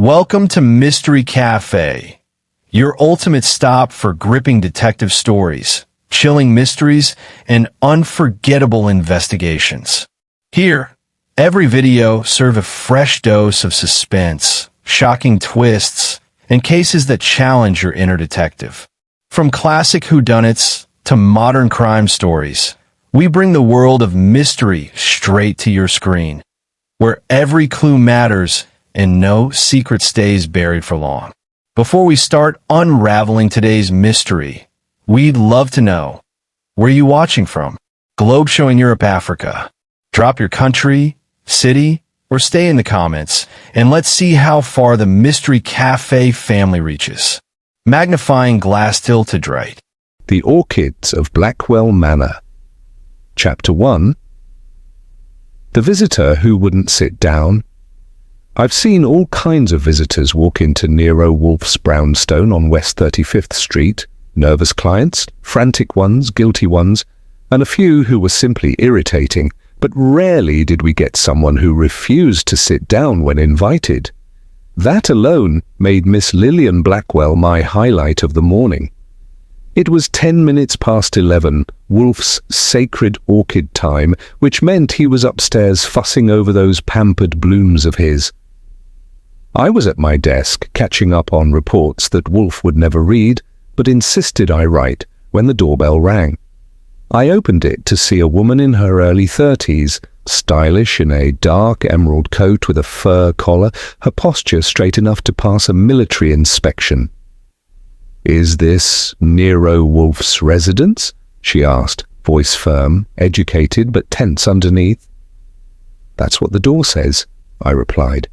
Welcome to Mystery Cafe, your ultimate stop for gripping detective stories, chilling mysteries, and unforgettable investigations. Here, every video serves a fresh dose of suspense, shocking twists, and cases that challenge your inner detective. From classic whodunits to modern crime stories, we bring the world of mystery straight to your screen, where every clue matters and no secret stays buried for long. Before we start unraveling today's mystery, we'd love to know, where are you watching from? Globe showing Europe, Africa. Drop your country, city, or stay in the comments, and let's see how far the Mystery Cafe family reaches. Magnifying glass tilted right. The Orchids of Blackwell Manor. Chapter 1. The visitor who wouldn't sit down. I've seen all kinds of visitors walk into Nero Wolfe's brownstone on West 35th Street, nervous clients, frantic ones, guilty ones, and a few who were simply irritating, but rarely did we get someone who refused to sit down when invited. That alone made Miss Lillian Blackwell my highlight of the morning. It was 10 minutes past 11, Wolfe's sacred orchid time, which meant he was upstairs fussing over those pampered blooms of his. I was at my desk catching up on reports that Wolfe would never read, but insisted I write when the doorbell rang. I opened it to see a woman in her early 30s, stylish in a dark emerald coat with a fur collar, her posture straight enough to pass a military inspection. "Is this Nero Wolfe's residence?" she asked, voice firm, educated but tense underneath. "That's what the door says," I replied.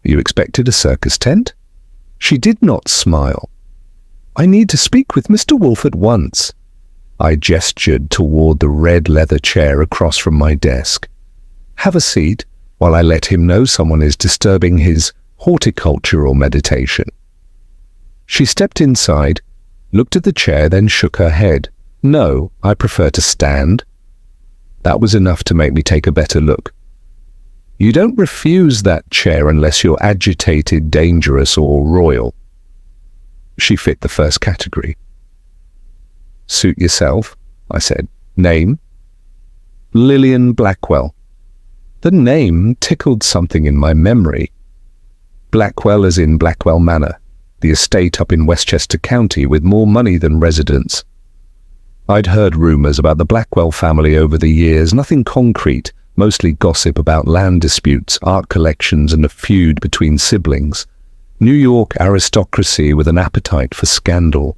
"You expected a circus tent?" She did not smile. "I need to speak with Mr. Wolfe at once." I gestured toward the red leather chair across from my desk. "Have a seat while I let him know someone is disturbing his horticultural meditation." She stepped inside, looked at the chair, then shook her head. "No, I prefer to stand." That was enough to make me take a better look. "You don't refuse that chair unless you're agitated, dangerous, or royal." She fit the first category. "Suit yourself," I said. "Name?" "Lillian Blackwell." The name tickled something in my memory. Blackwell as in Blackwell Manor, the estate up in Westchester County with more money than residents. I'd heard rumors about the Blackwell family over the years, nothing concrete, mostly gossip about land disputes, art collections, and a feud between siblings. New York aristocracy with an appetite for scandal.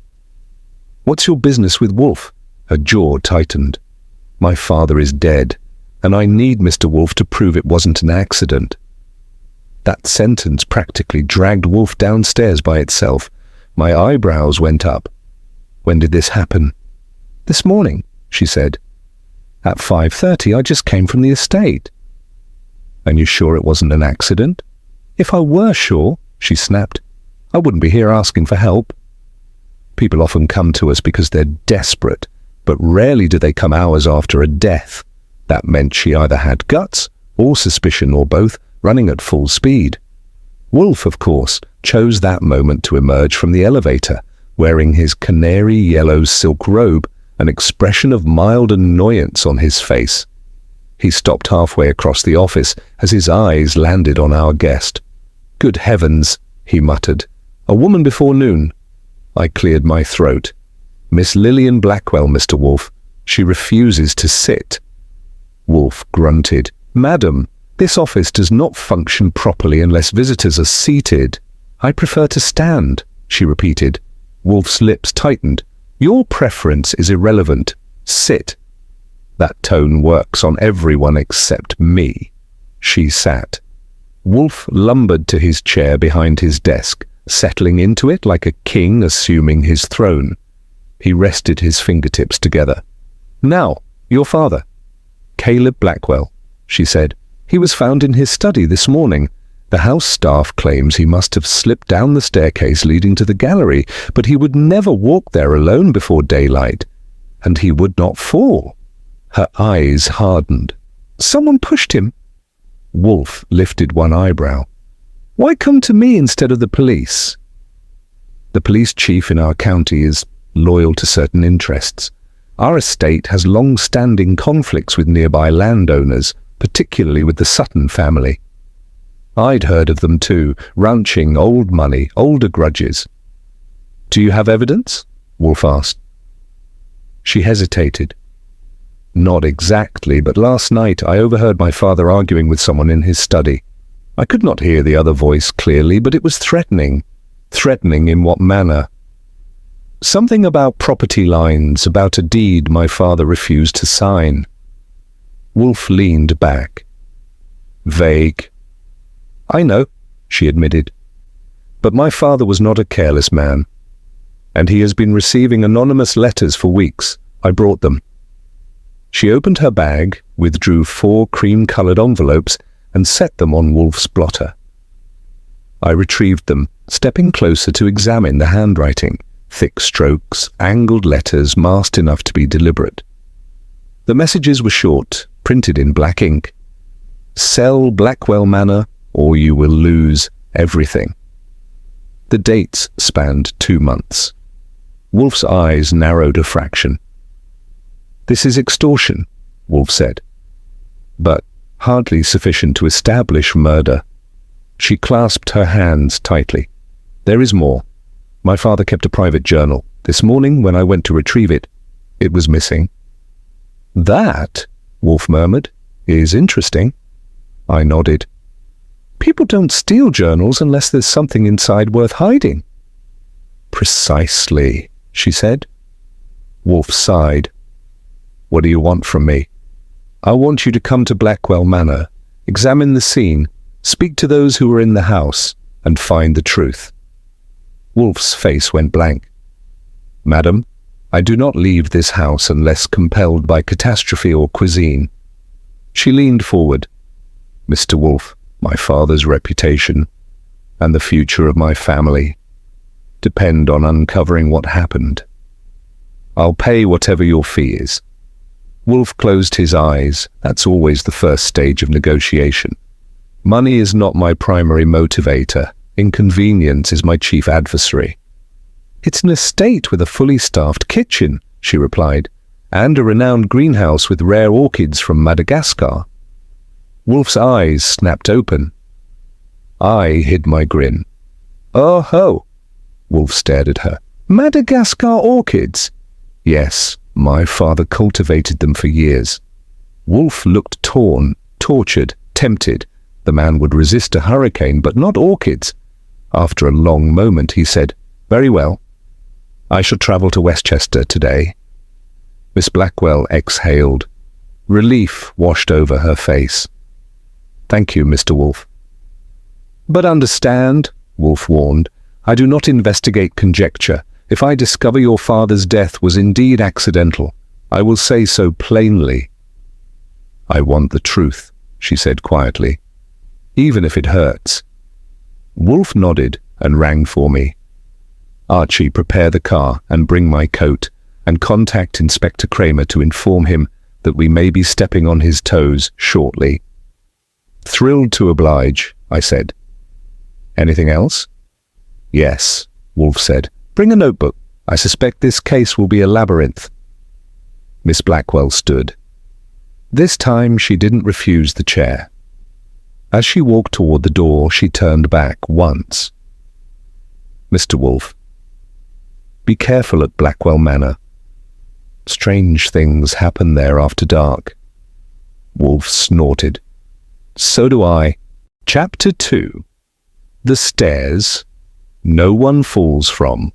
"What's your business with Wolfe?" Her jaw tightened. "My father is dead, and I need Mr. Wolfe to prove it wasn't an accident." That sentence practically dragged Wolfe downstairs by itself. My eyebrows went up. "When did this happen?" "This morning," she said. "At 5:30, I just came from the estate." "And you're sure it wasn't an accident?" "If I were sure," she snapped, "I wouldn't be here asking for help." People often come to us because they're desperate, but rarely do they come hours after a death. That meant she either had guts, or suspicion, or both, running at full speed. Wolfe, of course, chose that moment to emerge from the elevator, wearing his canary yellow silk robe, an expression of mild annoyance on his face. He stopped halfway across the office as his eyes landed on our guest. "Good heavens," he muttered. "A woman before noon." I cleared my throat. "Miss Lillian Blackwell, Mr. Wolfe. She refuses to sit." Wolfe grunted. "Madam, this office does not function properly unless visitors are seated." "I prefer to stand," she repeated. Wolfe's lips tightened. "Your preference is irrelevant. Sit." "That tone works on everyone except me." She sat. Wolfe lumbered to his chair behind his desk, settling into it like a king assuming his throne. He rested his fingertips together. "Now, your father." "Caleb Blackwell," she said. "He was found in his study this morning. The house staff claims he must have slipped down the staircase leading to the gallery, but he would never walk there alone before daylight. And he would not fall." Her eyes hardened. "Someone pushed him." Wolfe lifted one eyebrow. Why come to me instead of the police? The police chief in our county is loyal to certain interests. Our estate has long-standing conflicts with nearby landowners, particularly with the Sutton family. I'd heard of them too, ranching, old money, older grudges. Do you have evidence? Wolfe asked. She hesitated. Not exactly, but last night I overheard my father arguing with someone in his study. I could not hear the other voice clearly, but it was threatening. Threatening in what manner? Something about property lines, about a deed my father refused to sign. Wolfe leaned back. Vague. I know, she admitted. But my father was not a careless man. And he has been receiving anonymous letters for weeks. I brought them. She opened her bag, withdrew 4 cream-colored envelopes, and set them on Wolfe's blotter. I retrieved them, stepping closer to examine the handwriting. Thick strokes, angled letters masked enough to be deliberate. The messages were short, printed in black ink. Sell Blackwell Manor, or you will lose everything. The dates spanned 2 months. Wolfe's eyes narrowed a fraction. This is extortion, Wolfe said. But hardly sufficient to establish murder. She clasped her hands tightly. There is more. My father kept a private journal. This morning, when I went to retrieve it, it was missing. That, Wolfe murmured, is interesting. I nodded. People don't steal journals unless there's something inside worth hiding. Precisely, she said. Wolfe sighed. What do you want from me? I want you to come to Blackwell Manor, examine the scene, speak to those who were in the house, and find the truth. Wolfe's face went blank. Madam, I do not leave this house unless compelled by catastrophe or cuisine. She leaned forward. Mr. Wolfe, my father's reputation, and the future of my family, depend on uncovering what happened. I'll pay whatever your fee is. Wolfe closed his eyes. That's always the first stage of negotiation. Money is not my primary motivator. Inconvenience is my chief adversary. It's an estate with a fully staffed kitchen, she replied, and a renowned greenhouse with rare orchids from Madagascar. Wolfe's eyes snapped open. I hid my grin. Oh ho! Wolfe stared at her. Madagascar orchids? Yes, my father cultivated them for years. Wolfe looked torn, tortured, tempted. The man would resist a hurricane, but not orchids. After a long moment, he said, Very well. I shall travel to Westchester today. Miss Blackwell exhaled. Relief washed over her face. Thank you, Mr. Wolfe. But understand, Wolfe warned, I do not investigate conjecture. If I discover your father's death was indeed accidental, I will say so plainly. I want the truth, she said quietly, even if it hurts. Wolfe nodded and rang for me. Archie, prepare the car and bring my coat, and contact Inspector Kramer to inform him that we may be stepping on his toes shortly. Thrilled to oblige, I said. Anything else? Yes, Wolfe said. Bring a notebook. I suspect this case will be a labyrinth. Miss Blackwell stood. This time she didn't refuse the chair. As she walked toward the door, she turned back once. Mr. Wolfe, be careful at Blackwell Manor. Strange things happen there after dark. Wolfe snorted. So do I. Chapter 2. The Stairs No One Falls From.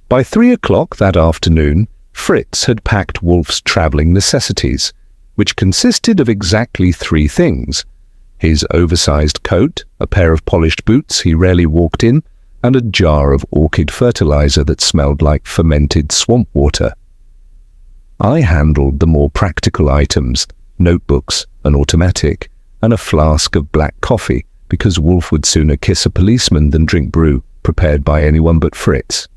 By 3 o'clock that afternoon, Fritz had packed Wolfe's travelling necessities, which consisted of exactly 3 things: his oversized coat, a pair of polished boots he rarely walked in, and a jar of orchid fertilizer that smelled like fermented swamp water. I handled the more practical items, notebooks, an automatic, and a flask of black coffee, because Wolfe would sooner kiss a policeman than drink brew prepared by anyone but Fritz.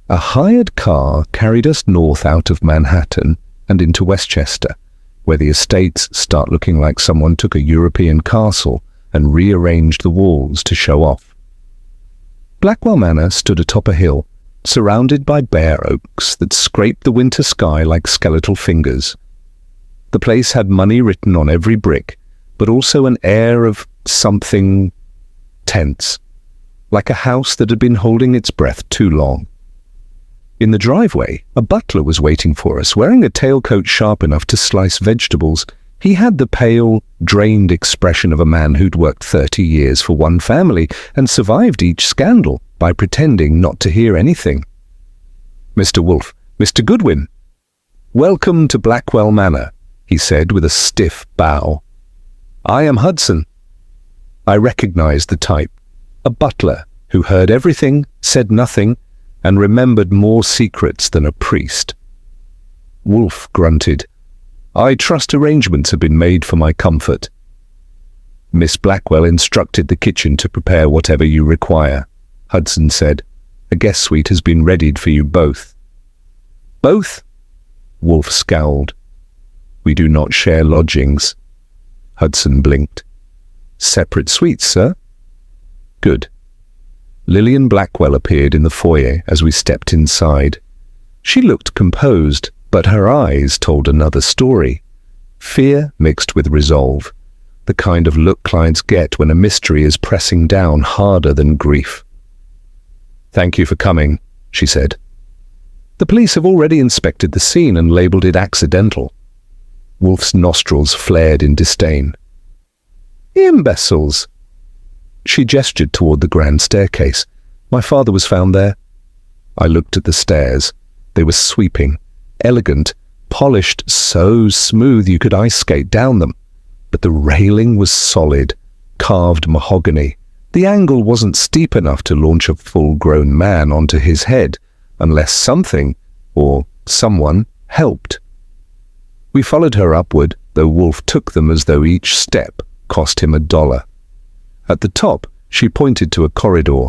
A hired car carried us north out of Manhattan and into Westchester, where the estates start looking like someone took a European castle and rearranged the walls to show off. Blackwell Manor stood atop a hill, surrounded by bare oaks that scraped the winter sky like skeletal fingers. The place had money written on every brick, but also an air of something tense, like a house that had been holding its breath too long. In the driveway, a butler was waiting for us, wearing a tailcoat sharp enough to slice vegetables. He had the pale, drained expression of a man who'd worked 30 years for one family and survived each scandal by pretending not to hear anything. "Mr. Wolfe, Mr. Goodwin." "Welcome to Blackwell Manor," he said with a stiff bow. "I am Hudson." I recognized the type, a butler who heard everything, said nothing, and remembered more secrets than a priest. Wolfe grunted. "I trust arrangements have been made for my comfort." "Miss Blackwell instructed the kitchen to prepare whatever you require," Hudson said. "A guest suite has been readied for you both." "Both?" Wolfe scowled. "We do not share lodgings." Hudson blinked. "Separate suites, sir?" "Good." Lillian Blackwell appeared in the foyer as we stepped inside. She looked composed, but her eyes told another story. Fear mixed with resolve, the kind of look clients get when a mystery is pressing down harder than grief. "Thank you for coming," she said. "The police have already inspected the scene and labeled it accidental." Wolfe's nostrils flared in disdain. "Imbeciles!" She gestured toward the grand staircase. "My father was found there." I looked at the stairs. They were sweeping, elegant, polished so smooth you could ice skate down them. But the railing was solid, carved mahogany. The angle wasn't steep enough to launch a full-grown man onto his head, unless something, or someone, helped. We followed her upward, though Wolfe took them as though each step cost him $1. At the top, she pointed to a corridor.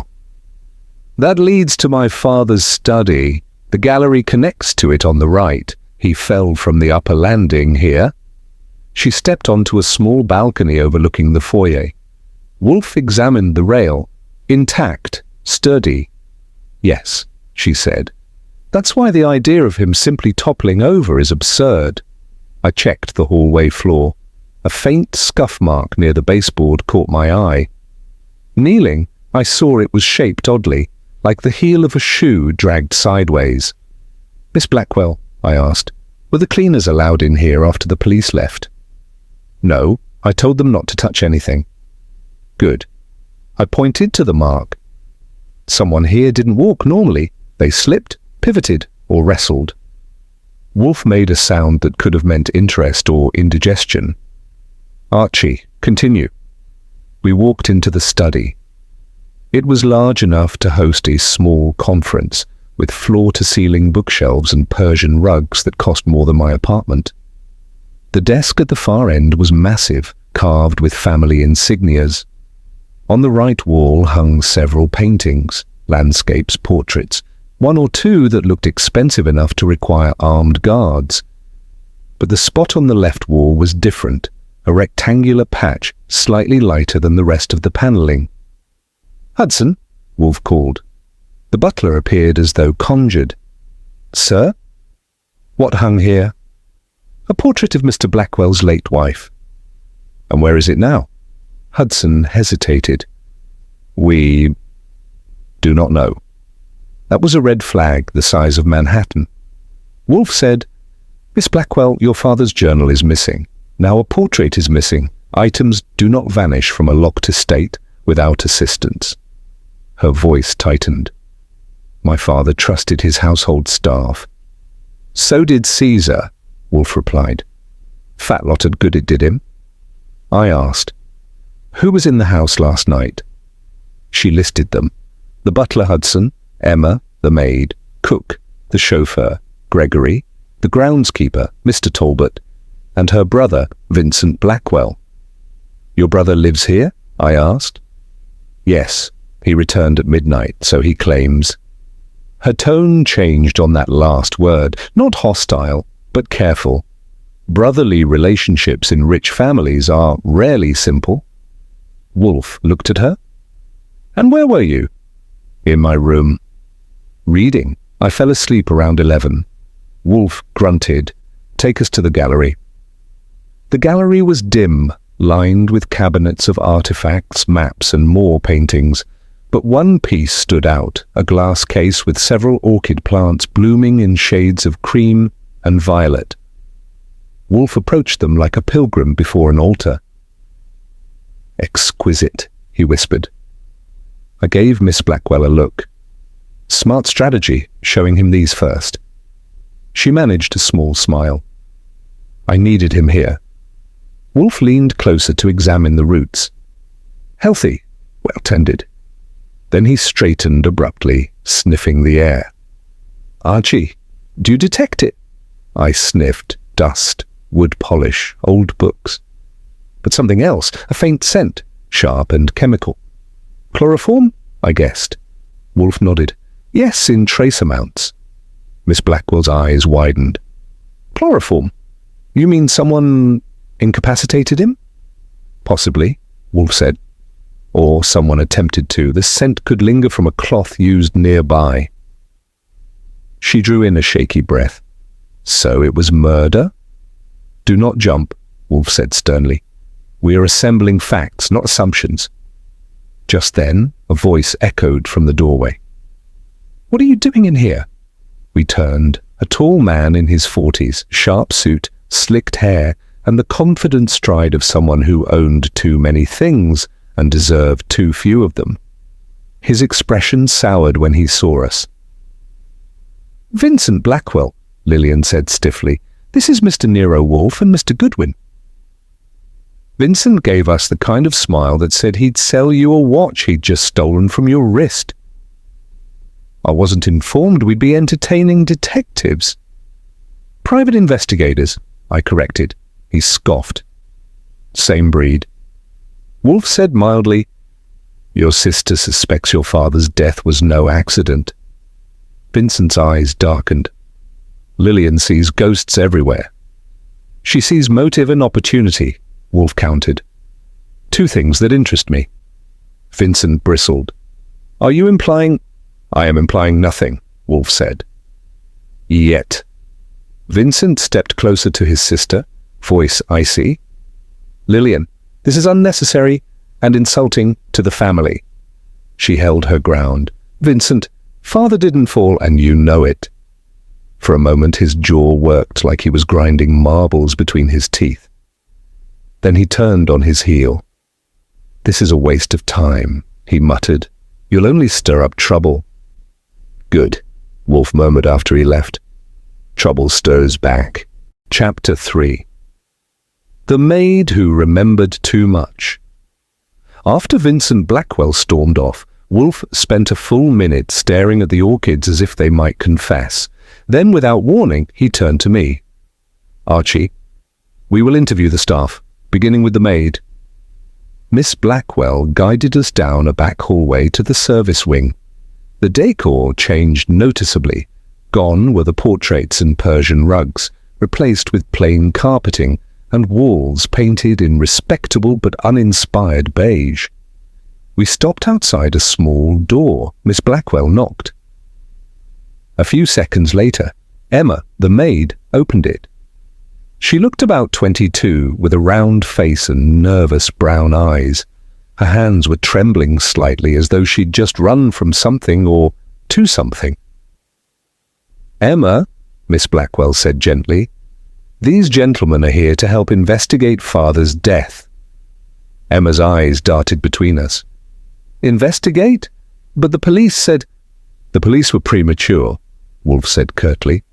"That leads to my father's study. The gallery connects to it on the right. He fell from the upper landing here." She stepped onto a small balcony overlooking the foyer. Wolfe examined the rail. Intact, sturdy. "Yes," she said. "That's why the idea of him simply toppling over is absurd." I checked the hallway floor. A faint scuff mark near the baseboard caught my eye. Kneeling, I saw it was shaped oddly, like the heel of a shoe dragged sideways. "Miss Blackwell," I asked, "were the cleaners allowed in here after the police left?" "No, I told them not to touch anything." "Good." I pointed to the mark. "Someone here didn't walk normally. They slipped, pivoted, or wrestled." Wolfe made a sound that could have meant interest or indigestion. "Archie, continue." We walked into the study. It was large enough to host a small conference, with floor-to-ceiling bookshelves and Persian rugs that cost more than my apartment. The desk at the far end was massive, carved with family insignias. On the right wall hung several paintings, landscapes, portraits, one or two that looked expensive enough to require armed guards. But the spot on the left wall was different, a rectangular patch slightly lighter than the rest of the paneling. "Hudson," Wolfe called. The butler appeared as though conjured. "Sir?" "What hung here?" "A portrait of Mr. Blackwell's late wife." "And where is it now?" Hudson hesitated. "We do not know." That was a red flag the size of Manhattan. Wolfe said, "Miss Blackwell, your father's journal is missing. Now a portrait is missing. Items do not vanish from a locked estate without assistance." Her voice tightened. "My father trusted his household staff." "So did Caesar," Wolfe replied. "Fat lot of good it did him." I asked, "Who was in the house last night?" She listed them. The butler Hudson, Emma, the maid, Cook, the chauffeur, Gregory, the groundskeeper, Mr. Talbot, and her brother, Vincent Blackwell. "Your brother lives here?" I asked. "Yes, he returned at midnight, so he claims." Her tone changed on that last word, not hostile, but careful. Brotherly relationships in rich families are rarely simple. Wolfe looked at her. "And where were you?" "In my room. Reading. I fell asleep around 11. Wolfe grunted. "Take us to the gallery." The gallery was dim, lined with cabinets of artifacts, maps, and more paintings. But one piece stood out, a glass case with several orchid plants blooming in shades of cream and violet. Wolfe approached them like a pilgrim before an altar. "Exquisite," he whispered. I gave Miss Blackwell a look. Smart strategy, showing him these first. She managed a small smile. I needed him here. Wolfe leaned closer to examine the roots. Healthy, well-tended. Then he straightened abruptly, sniffing the air. "Archie, do you detect it?" I sniffed. Dust, wood polish, old books. But something else, a faint scent, sharp and chemical. "Chloroform?" I guessed. Wolfe nodded. "Yes, in trace amounts." Miss Blackwell's eyes widened. "Chloroform? You mean someone incapacitated him?" "Possibly," Wolfe said. "Or someone attempted to. The scent could linger from a cloth used nearby." She drew in a shaky breath. "So it was murder?" "Do not jump," Wolfe said sternly. "We are assembling facts, not assumptions." Just then, a voice echoed from the doorway. "What are you doing in here?" We turned. A tall man in his 40s, sharp suit, slicked hair, and the confident stride of someone who owned too many things and deserved too few of them. His expression soured when he saw us. "Vincent Blackwell," Lillian said stiffly. "This is Mr. Nero Wolfe and Mr. Goodwin." Vincent gave us the kind of smile that said he'd sell you a watch he'd just stolen from your wrist. "I wasn't informed we'd be entertaining detectives." "Private investigators," I corrected. He scoffed. "Same breed." Wolfe said mildly, "Your sister suspects your father's death was no accident." Vincent's eyes darkened. "Lillian sees ghosts everywhere." "She sees motive and opportunity," Wolfe countered. "Two things that interest me." Vincent bristled. "Are you implying—" "I am implying nothing," Wolfe said. "Yet." Vincent stepped closer to his sister, voice icy. "Lillian, this is unnecessary and insulting to the family." She held her ground. "Vincent, father didn't fall and you know it." For a moment his jaw worked like he was grinding marbles between his teeth. Then he turned on his heel. "This is a waste of time," he muttered. "You'll only stir up trouble." "Good," Wolfe murmured after he left. Trouble stirs back. Chapter 3. The maid who remembered too much. After Vincent Blackwell stormed off, Wolfe spent a full minute staring at the orchids as if they might confess. Then, without warning, he turned to me. "Archie, we will interview the staff, beginning with the maid." Miss Blackwell guided us down a back hallway to the service wing. The decor changed noticeably. Gone were the portraits and Persian rugs, replaced with plain carpeting and walls painted in respectable but uninspired beige. We stopped outside a small door. Miss Blackwell knocked. A few seconds later, Emma, the maid, opened it. She looked about 22, with a round face and nervous brown eyes. Her hands were trembling slightly as though she'd just run from something or to something. "Emma," Miss Blackwell said gently, "these gentlemen are here to help investigate father's death." Emma's eyes darted between us. "Investigate? But the police said—" "The police were premature," Wolfe said curtly.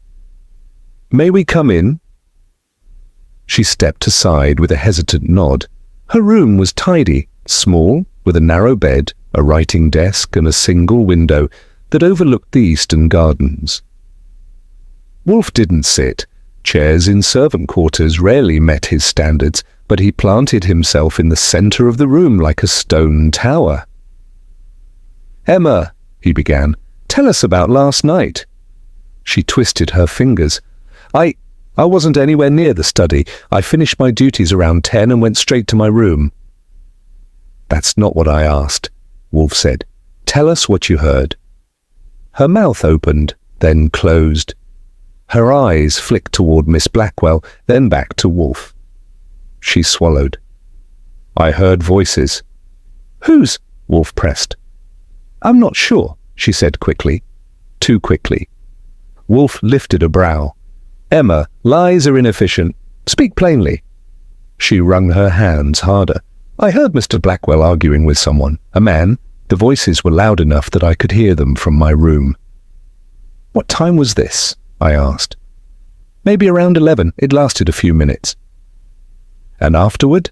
"May we come in?" She stepped aside with a hesitant nod. Her room was tidy, small, with a narrow bed, a writing desk, and a single window that overlooked the eastern gardens. Wolfe didn't sit. Chairs in servant quarters rarely met his standards, but he planted himself in the center of the room like a stone tower. "Emma," he began, "tell us about last night." She twisted her fingers. I wasn't anywhere near the study. I finished my duties around 10 and went straight to my room." That's not what I asked, Wolfe said. Tell us what you heard. Her mouth opened, then closed. Her eyes flicked toward Miss Blackwell, then back to Wolfe. She swallowed. I heard voices. Whose? Wolfe pressed. I'm not sure, she said quickly. Too quickly. Wolfe lifted a brow. Emma, lies are inefficient. Speak plainly. She wrung her hands harder. I heard Mr. Blackwell arguing with someone, a man. The voices were loud enough that I could hear them from my room. What time was this? I asked. Maybe around 11. It lasted a few minutes. And afterward?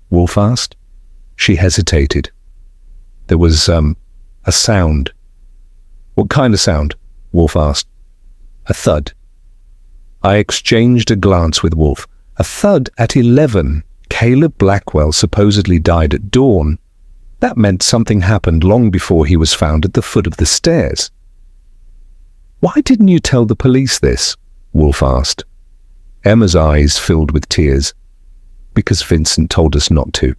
Wolfe asked. She hesitated. There was, a sound. What kind of sound? Wolfe asked. A thud. I exchanged a glance with Wolfe. A thud at 11. Caleb Blackwell supposedly died at dawn. That meant something happened long before he was found at the foot of the stairs. Why didn't you tell the police this? Wolfe asked. Emma's eyes filled with tears. Because Vincent told us not to.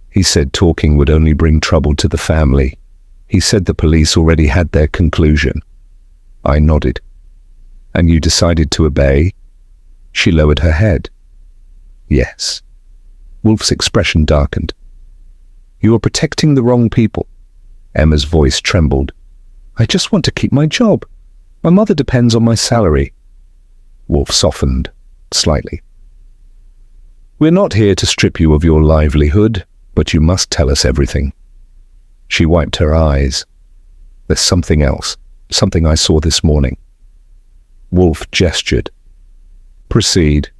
He said talking would only bring trouble to the family. He said the police already had their conclusion. I nodded. And you decided to obey? She lowered her head. Yes. Wolfe's expression darkened. You are protecting the wrong people. Emma's voice trembled. I just want to keep my job. My mother depends on my salary. Wolfe softened, slightly. We're not here to strip you of your livelihood, but you must tell us everything. She wiped her eyes. There's something else, something I saw this morning. Wolfe gestured. Proceed.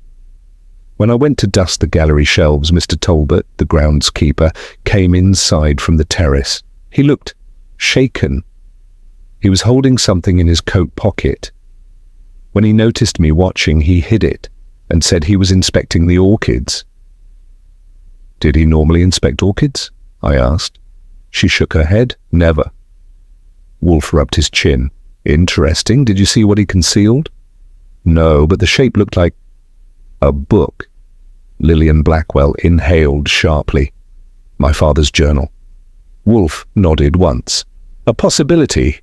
When I went to dust the gallery shelves, Mr. Talbot, the groundskeeper, came inside from the terrace. He looked shaken. He was holding something in his coat pocket. When he noticed me watching, he hid it and said he was inspecting the orchids. Did he normally inspect orchids? I asked. She shook her head. Never. Wolfe rubbed his chin. Interesting. Did you see what he concealed? No, but the shape looked like a book. Lillian Blackwell inhaled sharply. My father's journal. Wolfe nodded once. A possibility.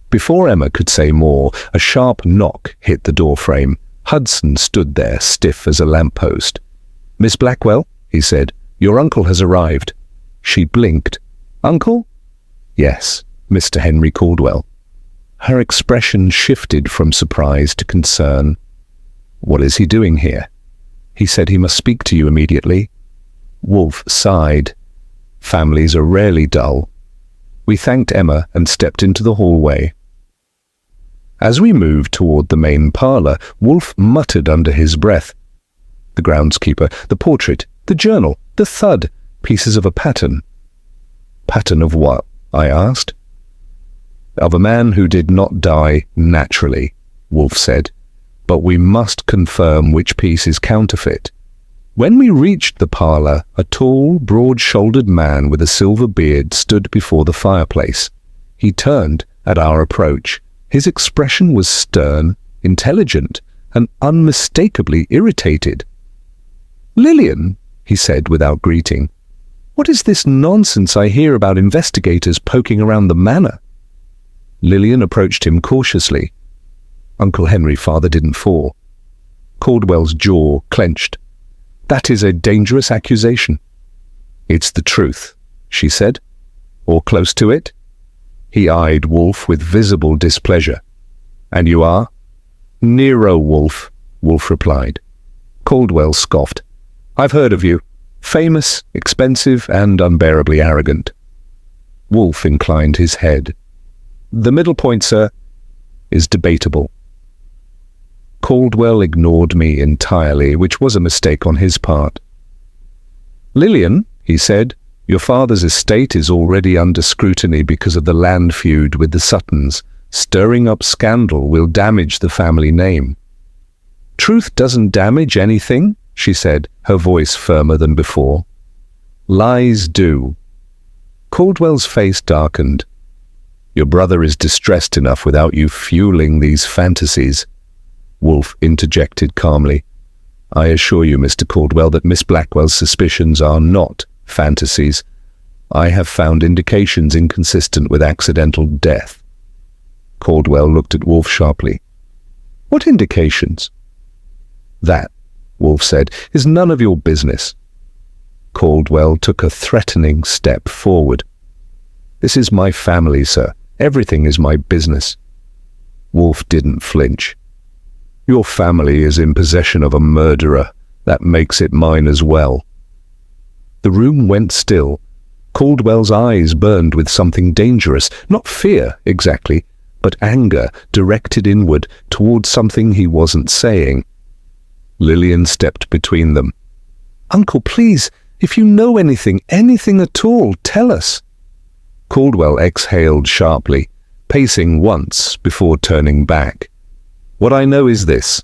Before Emma could say more, a sharp knock hit the doorframe. Hudson stood there, stiff as a lamppost. Miss Blackwell, he said, your uncle has arrived. She blinked. Uncle? Yes, Mr. Henry Caldwell. Her expression shifted from surprise to concern. What is he doing here? He said he must speak to you immediately. Wolfe sighed. Families are rarely dull. We thanked Emma and stepped into the hallway. As we moved toward the main parlour, Wolfe muttered under his breath. The groundskeeper, the portrait, the journal, the thud, pieces of a pattern. Pattern of what? I asked. Of a man who did not die naturally, Wolfe said. But we must confirm which piece is counterfeit. When we reached the parlour, a tall, broad-shouldered man with a silver beard stood before the fireplace. He turned at our approach. His expression was stern, intelligent, and unmistakably irritated. Lillian, he said without greeting, what is this nonsense I hear about investigators poking around the manor? Lillian approached him cautiously. Uncle Henry, father didn't fall. Caldwell's jaw clenched. That is a dangerous accusation. It's the truth, she said. Or close to it? He eyed Wolfe with visible displeasure. And you are? Nero Wolfe, Wolfe replied. Caldwell scoffed. I've heard of you. Famous, expensive, and unbearably arrogant. Wolfe inclined his head. The middle point, sir, is debatable. Caldwell ignored me entirely, which was a mistake on his part. Lillian, he said, your father's estate is already under scrutiny because of the land feud with the Suttons. Stirring up scandal will damage the family name. Truth doesn't damage anything, she said, her voice firmer than before. Lies do. Caldwell's face darkened. Your brother is distressed enough without you fueling these fantasies. Wolfe interjected calmly. I assure you, Mr. Caldwell, that Miss Blackwell's suspicions are not fantasies. I have found indications inconsistent with accidental death. Caldwell looked at Wolfe sharply. What indications? That, Wolfe said, is none of your business. Caldwell took a threatening step forward. This is my family, sir. Everything is my business. Wolfe didn't flinch. Your family is in possession of a murderer. That makes it mine as well. The room went still. Caldwell's eyes burned with something dangerous, not fear exactly, but anger directed inward towards something he wasn't saying. Lillian stepped between them. Uncle, please, if you know anything at all, tell us. Caldwell exhaled sharply, pacing once before turning back. What I know is this.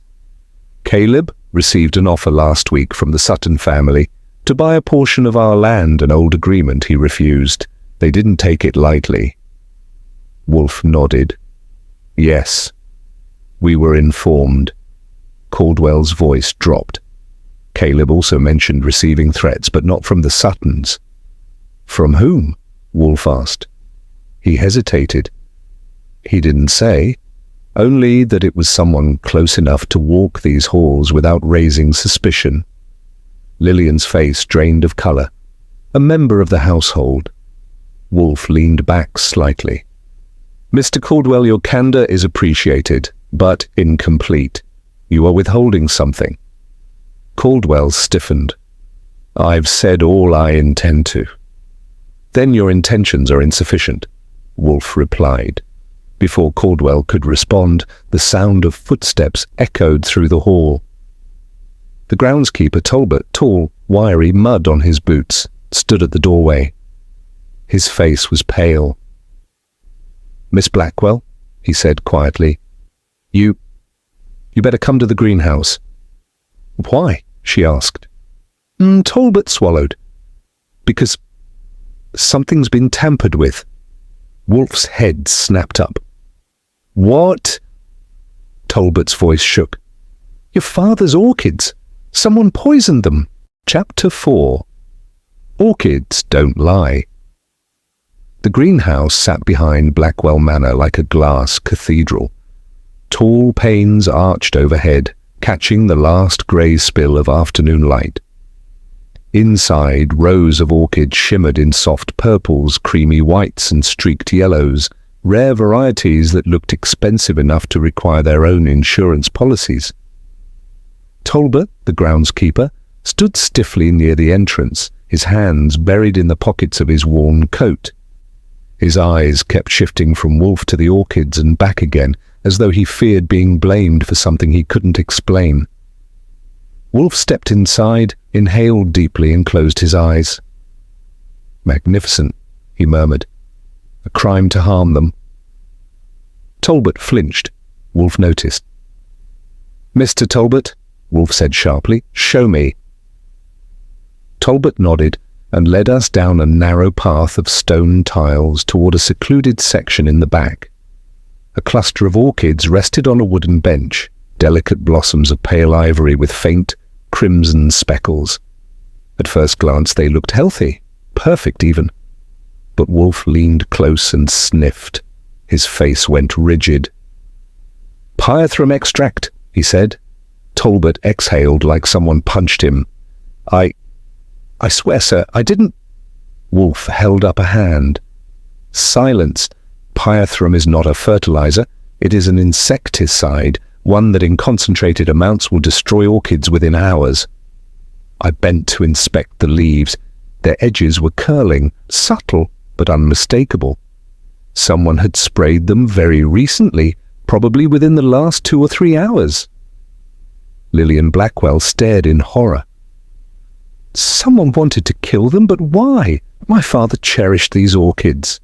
Caleb received an offer last week from the Sutton family to buy a portion of our land, an old agreement he refused. They didn't take it lightly. Wolfe nodded. Yes, we were informed. Caldwell's voice dropped. Caleb also mentioned receiving threats, but not from the Suttons. From whom? Wolfe asked. He hesitated. He didn't say, only that it was someone close enough to walk these halls without raising suspicion. Lillian's face drained of colour. A member of the household. Wolfe leaned back slightly. Mr. Caldwell, your candour is appreciated, but incomplete. You are withholding something. Caldwell stiffened. I've said all I intend to. Then your intentions are insufficient, Wolfe replied. Before Caldwell could respond, the sound of footsteps echoed through the hall. The groundskeeper, Talbot, tall, wiry, mud on his boots, stood at the doorway. His face was pale. Miss Blackwell, he said quietly, you better come to the greenhouse. Why? She asked. Talbot swallowed. Because something's been tampered with. Wolfe's head snapped up. What? Talbot's voice shook. Your father's orchids. Someone poisoned them. Chapter 4. Orchids don't lie. The greenhouse sat behind Blackwell Manor like a glass cathedral. Tall panes arched overhead, catching the last grey spill of afternoon light. Inside, rows of orchids shimmered in soft purples, creamy whites and streaked yellows, rare varieties that looked expensive enough to require their own insurance policies. Talbot, the groundskeeper, stood stiffly near the entrance, his hands buried in the pockets of his worn coat. His eyes kept shifting from Wolfe to the orchids and back again, as though he feared being blamed for something he couldn't explain. Wolfe stepped inside, inhaled deeply and closed his eyes. Magnificent, he murmured. A crime to harm them. Talbot flinched. Wolfe noticed. Mr. Talbot, Wolfe said sharply, show me. Talbot nodded and led us down a narrow path of stone tiles toward a secluded section in the back. A cluster of orchids rested on a wooden bench, delicate blossoms of pale ivory with faint, crimson speckles. At first glance they looked healthy, perfect even. But Wolfe leaned close and sniffed. His face went rigid. Pyrethrum extract, he said. Talbot exhaled like someone punched him. I swear, sir, I didn't... Wolfe held up a hand. Silence. Pyrethrum is not a fertilizer. It is an insecticide, one that in concentrated amounts will destroy orchids within hours. I bent to inspect the leaves. Their edges were curling, subtle but unmistakable. Someone had sprayed them very recently, probably within the last 2 or 3 hours. Lillian Blackwell stared in horror. Someone wanted to kill them, but why? My father cherished these orchids.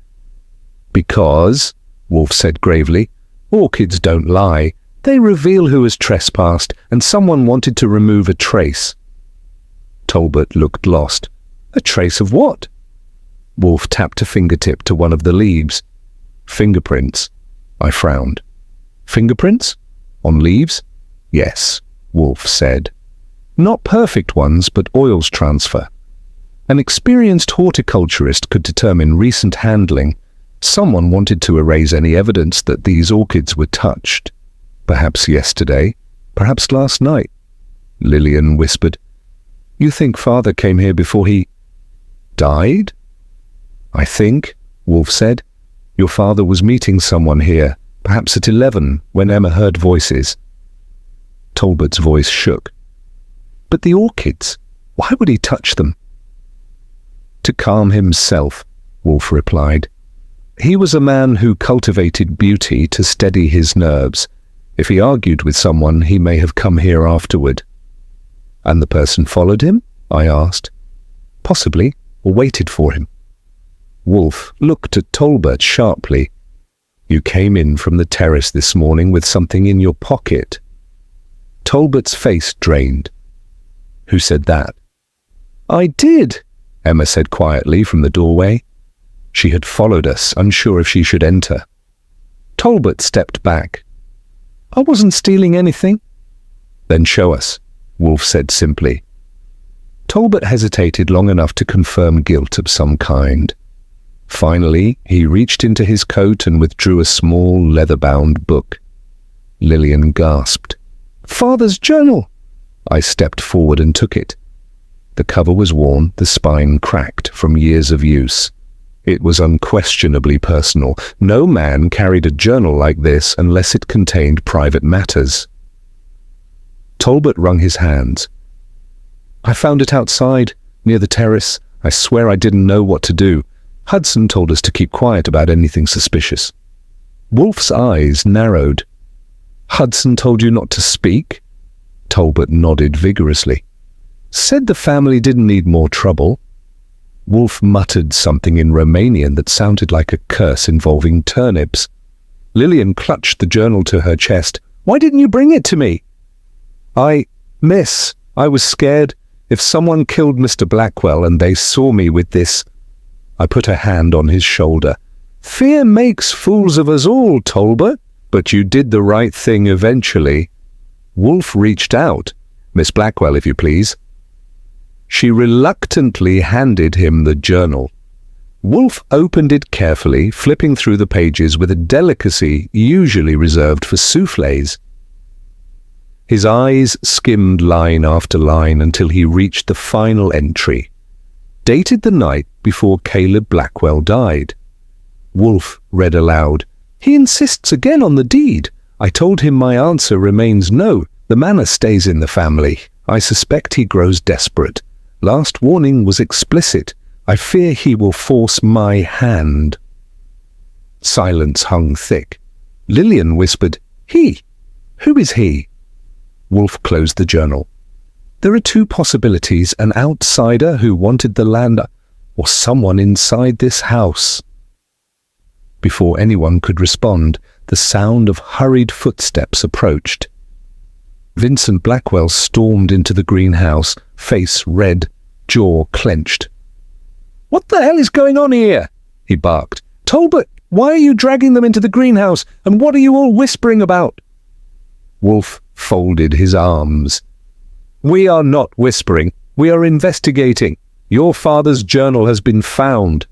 Because, Wolfe said gravely, orchids don't lie. They reveal who has trespassed, and someone wanted to remove a trace. Talbot looked lost. A trace of what? Wolfe tapped a fingertip to one of the leaves. Fingerprints. I frowned. Fingerprints? On leaves? Yes, Wolfe said. Not perfect ones, but oils transfer. An experienced horticulturist could determine recent handling. Someone wanted to erase any evidence that these orchids were touched. Perhaps yesterday, perhaps last night. Lillian whispered. You think Father came here before he died? I think, Wolfe said. Your father was meeting someone here, perhaps at 11, when Emma heard voices. Talbot's voice shook. But the orchids, why would he touch them? To calm himself, Wolfe replied. He was a man who cultivated beauty to steady his nerves. If he argued with someone, he may have come here afterward. And the person followed him? I asked. Possibly, or waited for him. Wolfe looked at Talbot sharply. You came in from the terrace this morning with something in your pocket. Talbot's face drained. Who said that? I did, Emma said quietly from the doorway. She had followed us, unsure if she should enter. Talbot stepped back. I wasn't stealing anything. Then show us, Wolfe said simply. Talbot hesitated long enough to confirm guilt of some kind. Finally, he reached into his coat and withdrew a small, leather-bound book. Lillian gasped. Father's journal! I stepped forward and took it. The cover was worn, the spine cracked from years of use. It was unquestionably personal. No man carried a journal like this unless it contained private matters. Talbot wrung his hands. I found it outside, near the terrace. I swear I didn't know what to do. Hudson told us to keep quiet about anything suspicious. Wolfe's eyes narrowed. Hudson told you not to speak? Talbot nodded vigorously. Said the family didn't need more trouble. Wolfe muttered something in Romanian that sounded like a curse involving turnips. Lillian clutched the journal to her chest. Why didn't you bring it to me? Miss, I was scared. If someone killed Mr. Blackwell and they saw me with this... I put a hand on his shoulder. Fear makes fools of us all, Talbot, but you did the right thing eventually. Wolfe reached out. Miss Blackwell, if you please. She reluctantly handed him the journal. Wolfe opened it carefully, flipping through the pages with a delicacy usually reserved for soufflés. His eyes skimmed line after line until he reached the final entry. Dated the night before Caleb Blackwell died. Wolfe read aloud. He insists again on the deed. I told him my answer remains no. The manor stays in the family. I suspect he grows desperate. Last warning was explicit. I fear he will force my hand. Silence hung thick. Lillian whispered, He? Who is he? Wolfe closed the journal. There are two possibilities, an outsider who wanted the land, or someone inside this house. Before anyone could respond, the sound of hurried footsteps approached. Vincent Blackwell stormed into the greenhouse, face red, jaw clenched. What the hell is going on here? He barked. Talbot, why are you dragging them into the greenhouse, and what are you all whispering about? Wolfe folded his arms. We are not whispering. We are investigating. Your father's journal has been found.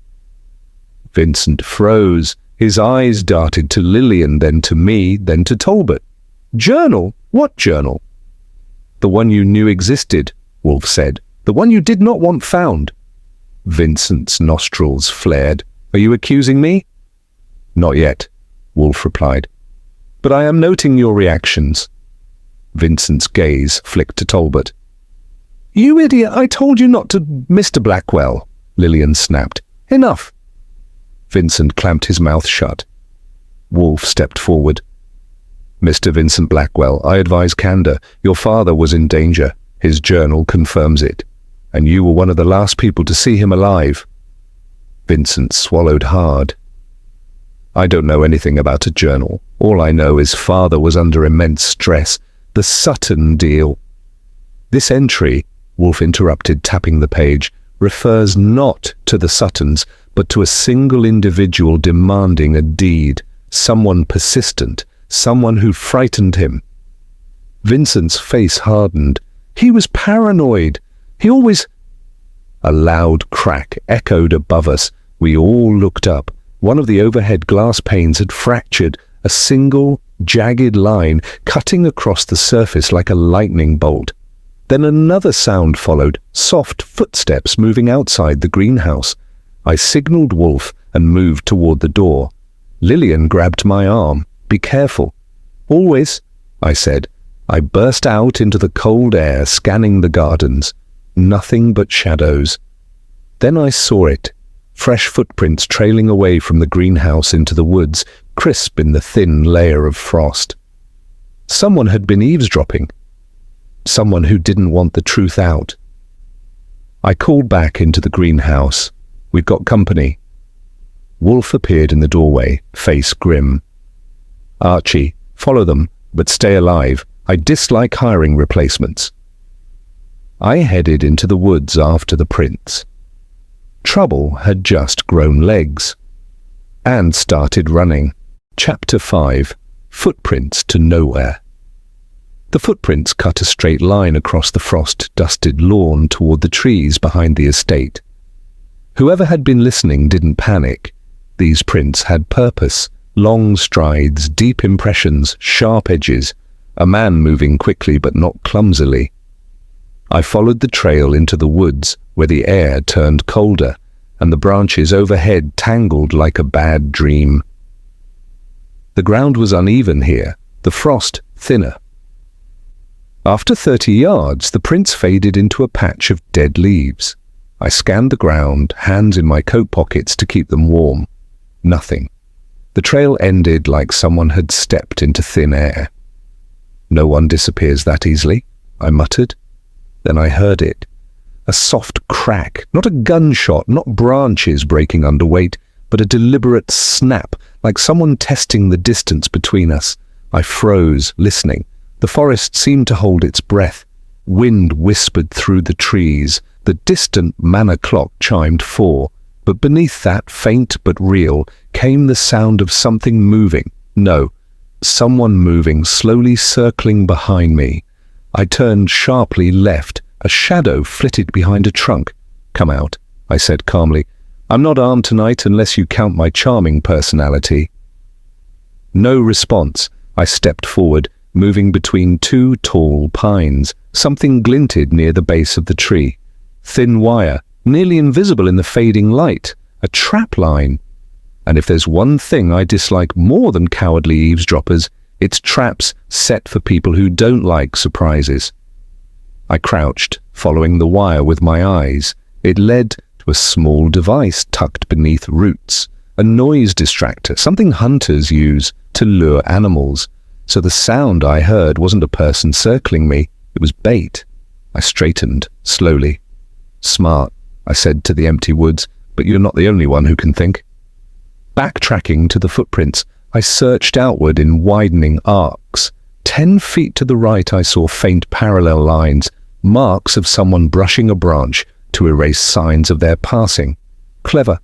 Vincent froze. His eyes darted to Lillian, then to me, then to Talbot. Journal? What journal? The one you knew existed, Wolfe said. The one you did not want found. Vincent's nostrils flared. Are you accusing me? Not yet, Wolfe replied. But I am noting your reactions. Vincent's gaze flicked to Talbot. You idiot, I told you not to... Mr. Blackwell, Lillian snapped. Enough. Vincent clamped his mouth shut. Wolfe stepped forward. Mr. Vincent Blackwell, I advise candor. Your father was in danger. His journal confirms it. And you were one of the last people to see him alive. Vincent swallowed hard. I don't know anything about a journal. All I know is father was under immense stress. The Sutton deal. This entry, Wolfe interrupted, tapping the page, refers not to the Suttons, but to a single individual demanding a deed, someone persistent, someone who frightened him. Vincent's face hardened. He was paranoid. He always... A loud crack echoed above us. We all looked up. One of the overhead glass panes had fractured, a single, jagged line cutting across the surface like a lightning bolt. Then another sound followed, soft footsteps moving outside the greenhouse. I signaled Wolfe and moved toward the door. Lillian grabbed my arm. "Be careful." "Always," I said. I burst out into the cold air, scanning the gardens. Nothing but shadows. Then I saw it. Fresh footprints trailing away from the greenhouse into the woods, crisp in the thin layer of frost. Someone had been eavesdropping. Someone who didn't want the truth out. I called back into the greenhouse. "We've got company." Wolfe appeared in the doorway, face grim. "Archie, follow them, but stay alive. I dislike hiring replacements." I headed into the woods after the prints. Trouble had just grown legs and started running. Chapter 5. Footprints to Nowhere. The footprints cut a straight line across the frost-dusted lawn toward the trees behind the estate. Whoever had been listening didn't panic. These prints had purpose, long strides, deep impressions, sharp edges, a man moving quickly but not clumsily. I followed the trail into the woods, where the air turned colder, and the branches overhead tangled like a bad dream. The ground was uneven here, the frost thinner. After 30 yards, the prints faded into a patch of dead leaves. I scanned the ground, hands in my coat pockets to keep them warm. Nothing. The trail ended like someone had stepped into thin air. "No one disappears that easily," I muttered. Then I heard it. A soft crack, not a gunshot, not branches breaking under weight, but a deliberate snap, like someone testing the distance between us. I froze, listening. The forest seemed to hold its breath. Wind whispered through the trees. The distant manor clock chimed 4, but beneath that, faint but real, came the sound of something moving. No, someone moving, slowly circling behind me. I turned sharply left. A shadow flitted behind a trunk. "Come out," I said calmly. "I'm not armed tonight unless you count my charming personality." No response. I stepped forward, moving between two tall pines. Something glinted near the base of the tree. Thin wire, nearly invisible in the fading light. A trap line. And if there's one thing I dislike more than cowardly eavesdroppers, it's traps set for people who don't like surprises. I crouched, following the wire with my eyes. It led to a small device tucked beneath roots. A noise distractor, something hunters use to lure animals. So the sound I heard wasn't a person circling me, it was bait. I straightened, slowly. "Smart," I said to the empty woods, "but you're not the only one who can think." Backtracking to the footprints, I searched outward in widening arcs. 10 feet to the right I saw faint parallel lines, marks of someone brushing a branch to erase signs of their passing. Clever.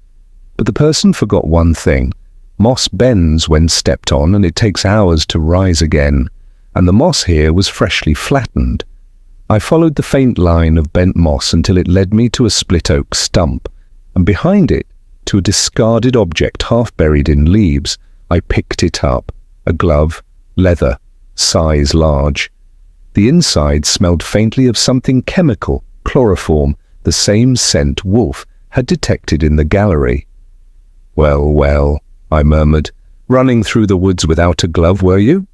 But the person forgot one thing. Moss bends when stepped on, and it takes hours to rise again. And the moss here was freshly flattened. I followed the faint line of bent moss until it led me to a split oak stump, and behind it, to a discarded object half buried in leaves. I picked it up. A glove, leather, size large. The inside smelled faintly of something chemical, chloroform, the same scent Wolfe had detected in the gallery. "Well, well," I murmured. "Running through the woods without a glove, were you?"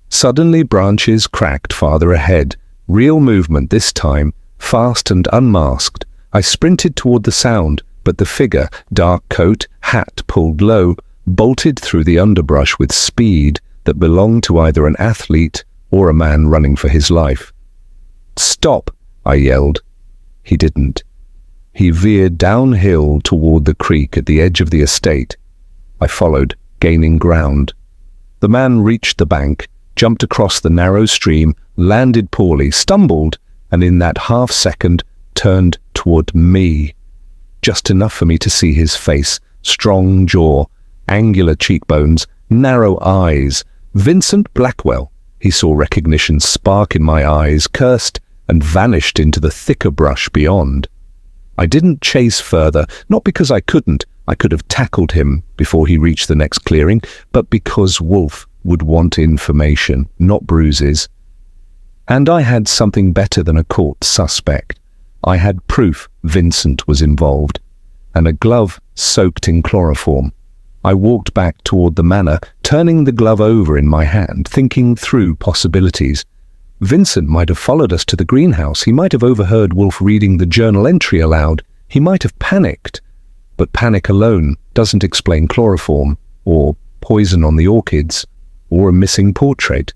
Suddenly branches cracked farther ahead. Real movement this time, fast and unmasked. I sprinted toward the sound, but the figure, dark coat, hat pulled low, bolted through the underbrush with speed that belonged to either an athlete or a man running for his life. "Stop!" I yelled. He didn't. He veered downhill toward the creek at the edge of the estate. I followed, gaining ground. The man reached the bank, jumped across the narrow stream, landed poorly, stumbled, and in that half-second turned toward me. Just enough for me to see his face, strong jaw, angular cheekbones, narrow eyes. Vincent Blackwell. He saw recognition spark in my eyes, cursed, and vanished into the thicker brush beyond. I didn't chase further, not because I couldn't. I could have tackled him before he reached the next clearing, but because Wolfe would want information, not bruises. And I had something better than a court suspect. I had proof Vincent was involved, and a glove soaked in chloroform. I walked back toward the manor, turning the glove over in my hand, thinking through possibilities. Vincent might have followed us to the greenhouse. He might have overheard Wolfe reading the journal entry aloud. He might have panicked. But panic alone doesn't explain chloroform, or poison on the orchids, or a missing portrait.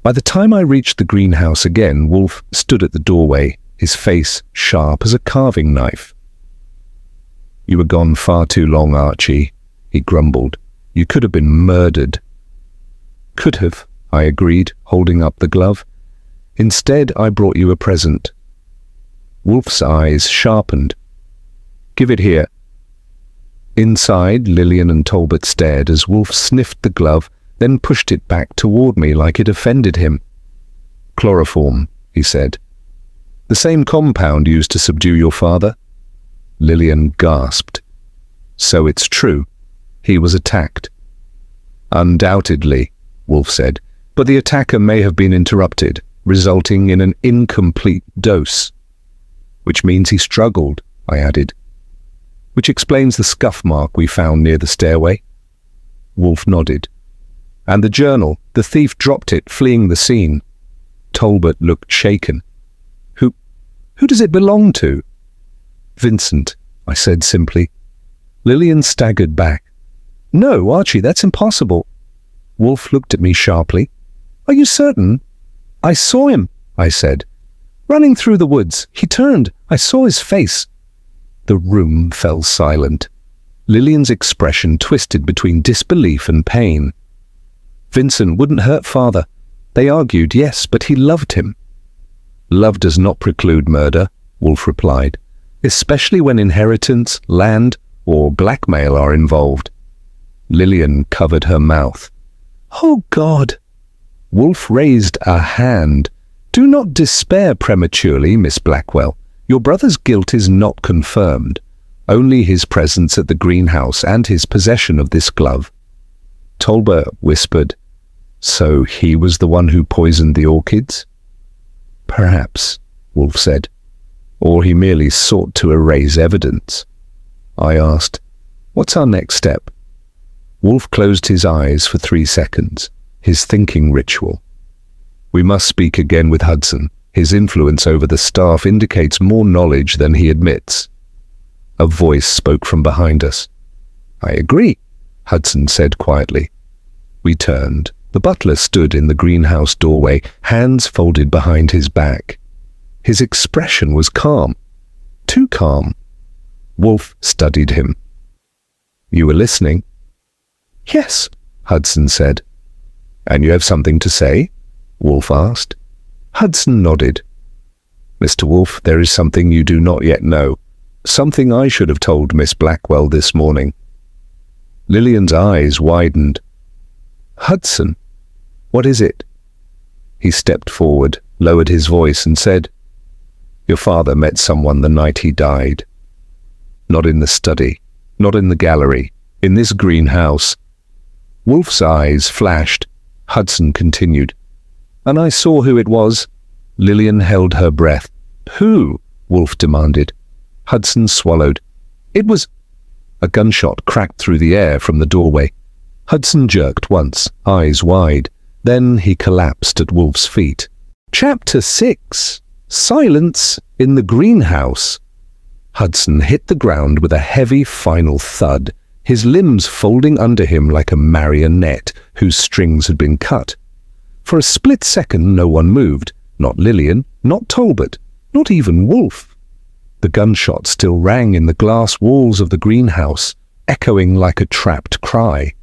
By the time I reached the greenhouse again, Wolfe stood at the doorway, his face sharp as a carving knife. "You were gone far too long, Archie," he grumbled. "You could have been murdered." "Could have," I agreed, holding up the glove. "Instead, I brought you a present." Wolfe's eyes sharpened. "Give it here." Inside, Lillian and Talbot stared as Wolfe sniffed the glove, then pushed it back toward me like it offended him. "Chloroform," he said. "The same compound used to subdue your father?" Lillian gasped. "So it's true. He was attacked." "Undoubtedly," Wolfe said, "but the attacker may have been interrupted, resulting in an incomplete dose." "Which means he struggled," I added. "Which explains the scuff mark we found near the stairway." Wolfe nodded. "And the journal, the thief dropped it, fleeing the scene." Talbot looked shaken. Who does it belong to?" "Vincent," I said simply. Lillian staggered back. "No, Archie, that's impossible." Wolfe looked at me sharply. "Are you certain?" "I saw him," I said. "Running through the woods. He turned. I saw his face." The room fell silent. Lillian's expression twisted between disbelief and pain. "Vincent wouldn't hurt father. They argued, yes, but he loved him." "Love does not preclude murder," Wolfe replied, "especially when inheritance, land, or blackmail are involved." Lillian covered her mouth. "Oh, God!" Wolfe raised a hand. "Do not despair prematurely, Miss Blackwell. Your brother's guilt is not confirmed. Only his presence at the greenhouse and his possession of this glove." Talbot whispered, "So he was the one who poisoned the orchids?" "Perhaps," Wolfe said. "Or he merely sought to erase evidence." I asked, "What's our next step?" Wolfe closed his eyes for 3 seconds, his thinking ritual. "We must speak again with Hudson. His influence over the staff indicates more knowledge than he admits." A voice spoke from behind us. "I agree," Hudson said quietly. We turned. The butler stood in the greenhouse doorway, hands folded behind his back. His expression was calm. Too calm. Wolfe studied him. "You were listening?" "Yes," Hudson said. "And you have something to say?" Wolfe asked. Hudson nodded. "Mr. Wolfe, there is something you do not yet know. Something I should have told Miss Blackwell this morning." Lillian's eyes widened. "Hudson, what is it?" He stepped forward, lowered his voice, and said, "Your father met someone the night he died. Not in the study, not in the gallery, in this greenhouse." Wolfe's eyes flashed. Hudson continued, "And I saw who it was." Lillian held her breath. "Who?" Wolfe demanded. Hudson swallowed. "It was—" A gunshot cracked through the air from the doorway. Hudson jerked once, eyes wide. Then he collapsed at Wolfe's feet. Chapter 6. Silence in the Greenhouse. Hudson hit the ground with a heavy final thud, his limbs folding under him like a marionette whose strings had been cut. For a split second no one moved, not Lillian, not Talbot, not even Wolfe. The gunshot still rang in the glass walls of the greenhouse, echoing like a trapped cry.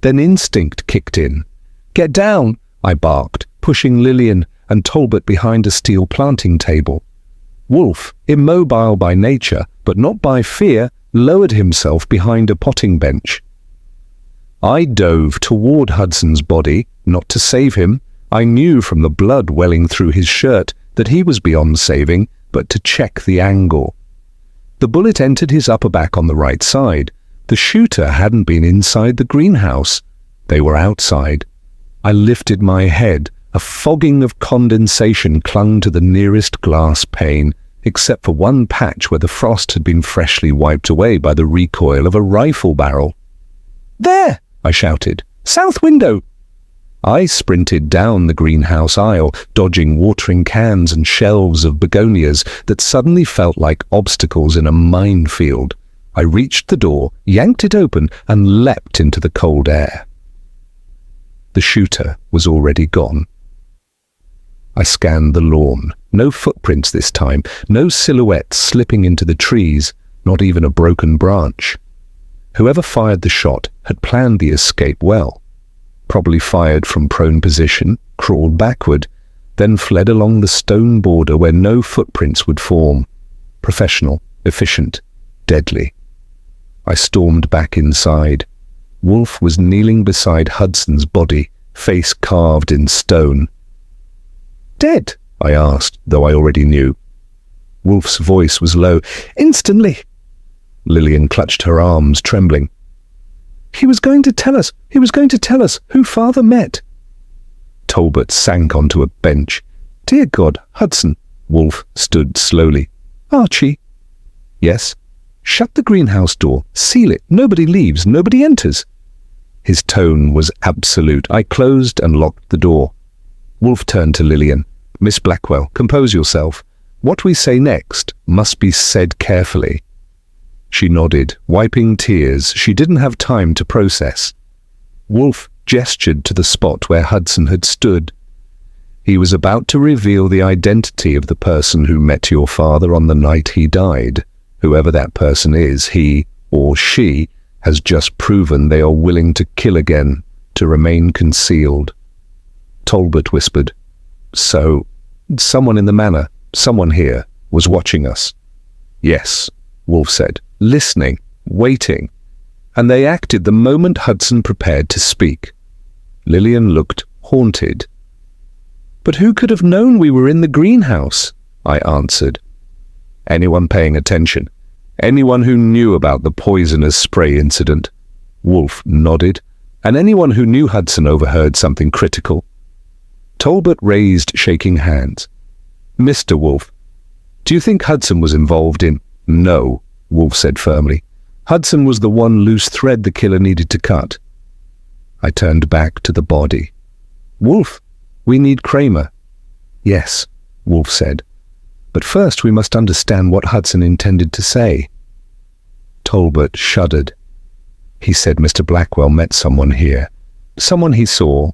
Then instinct kicked in. "Get down!" I barked, pushing Lillian and Talbot behind a steel planting table. Wolfe, immobile by nature, but not by fear, lowered himself behind a potting bench. I dove toward Hudson's body, not to save him. I knew from the blood welling through his shirt that he was beyond saving, but to check the angle. The bullet entered his upper back on the right side. The shooter hadn't been inside the greenhouse. They were outside. I lifted my head. A fogging of condensation clung to the nearest glass pane, except for one patch where the frost had been freshly wiped away by the recoil of a rifle barrel. "There!" I shouted. "South window!" I sprinted down the greenhouse aisle, dodging watering cans and shelves of begonias that suddenly felt like obstacles in a minefield. I reached the door, yanked it open, and leapt into the cold air. The shooter was already gone. I scanned the lawn. No footprints this time, no silhouettes slipping into the trees, not even a broken branch. Whoever fired the shot had planned the escape well. Probably fired from prone position, crawled backward, then fled along the stone border where no footprints would form. Professional, efficient, deadly. I stormed back inside. Wolfe was kneeling beside Hudson's body, face carved in stone. "Dead?" I asked, though I already knew. Wolfe's voice was low. "Instantly." Lillian clutched her arms, trembling. He was going to tell us who Father met." Talbot sank onto a bench. "Dear God, Hudson." Wolfe stood slowly. "Archie." "Yes?" "Shut the greenhouse door. Seal it. Nobody leaves. Nobody enters." His tone was absolute. I closed and locked the door. Wolfe turned to Lillian. "Miss Blackwell, compose yourself. What we say next must be said carefully." She nodded, wiping tears she didn't have time to process. Wolfe gestured to the spot where Hudson had stood. He was about to reveal the identity of the person who met your father on the night he died. Whoever that person is, he or she has just proven they are willing to kill again, to remain concealed. Talbot whispered, "So, someone in the manor, someone here, was watching us?" "Yes," Wolfe said, "listening, waiting. And they acted the moment Hudson prepared to speak." Lillian looked haunted. "But who could have known we were in the greenhouse?" I answered. "Anyone paying attention. Anyone who knew about the poisonous spray incident." Wolfe nodded. "And anyone who knew Hudson overheard something critical." Talbot raised shaking hands. "Mr. Wolfe, do you think Hudson was involved in—" "No," Wolfe said firmly. "Hudson was the one loose thread the killer needed to cut." I turned back to the body. "Wolfe, we need Kramer." "Yes," Wolfe said. "But first we must understand what Hudson intended to say." Talbot shuddered. "He said Mr. Blackwell met someone here. Someone he saw."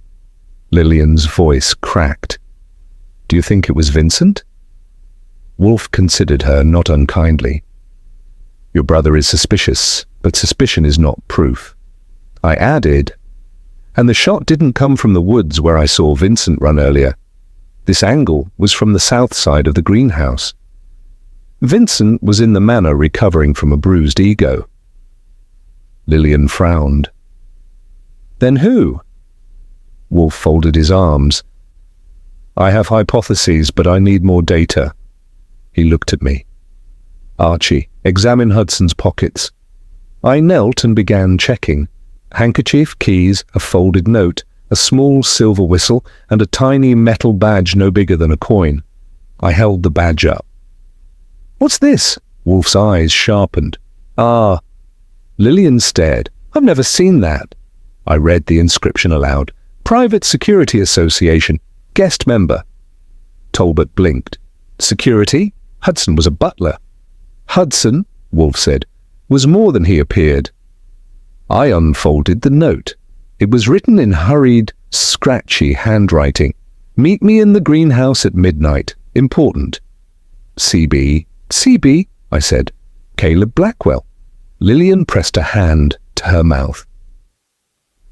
Lillian's voice cracked. "Do you think it was Vincent?" Wolfe considered her not unkindly. "Your brother is suspicious, but suspicion is not proof." I added, "And the shot didn't come from the woods where I saw Vincent run earlier. This angle was from the south side of the greenhouse. Vincent was in the manor recovering from a bruised ego." Lillian frowned. "Then who?" Wolfe folded his arms. "I have hypotheses, but I need more data." He looked at me. "Archie, examine Hudson's pockets." I knelt and began checking. Handkerchief, keys, a folded note, a small silver whistle, and a tiny metal badge no bigger than a coin. I held the badge up. "What's this?" Wolfe's eyes sharpened. "Ah." Lillian stared. "I've never seen that." I read the inscription aloud. "Private Security Association, guest member." Talbot blinked. "Security? Hudson was a butler." "Hudson," Wolfe said, "was more than he appeared." I unfolded the note. It was written in hurried, scratchy handwriting. "Meet me in the greenhouse at midnight. Important." "CB." "CB," I said. "Caleb Blackwell." Lillian pressed a hand to her mouth.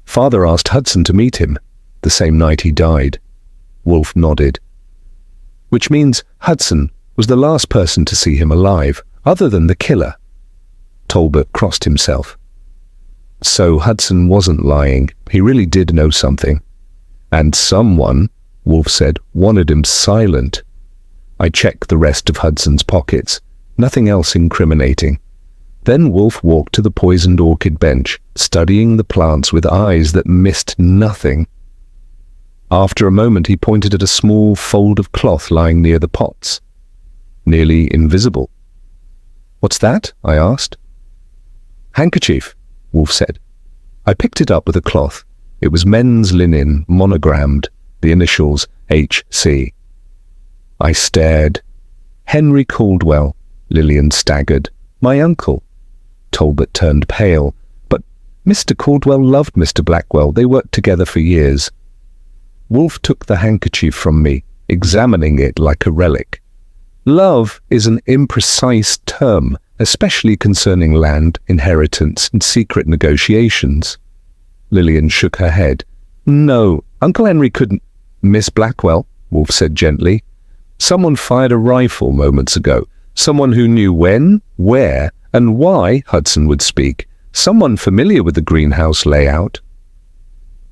"Father asked Hudson to meet him the same night he died." Wolfe nodded. "Which means Hudson was the last person to see him alive, other than the killer." Talbot crossed himself. "So Hudson wasn't lying. He really did know something. And someone," Wolfe said, "wanted him silent." I checked the rest of Hudson's pockets. Nothing else incriminating. Then Wolfe walked to the poisoned orchid bench, studying the plants with eyes that missed nothing. After a moment, he pointed at a small fold of cloth lying near the pots. Nearly invisible. "What's that?" I asked. "Handkerchief," Wolfe said. I picked it up with a cloth. It was men's linen, monogrammed, the initials H.C. I stared. "Henry Caldwell," Lillian staggered. "My uncle." Talbot turned pale. "But Mr. Caldwell loved Mr. Blackwell. They worked together for years." Wolfe took the handkerchief from me, examining it like a relic. Love is an imprecise term, especially concerning land, inheritance, and secret negotiations. Lillian shook her head. "No, Uncle Henry couldn't—" "Miss Blackwell," Wolfe said gently. "Someone fired a rifle moments ago. Someone who knew when, where, and why Hudson would speak. Someone familiar with the greenhouse layout."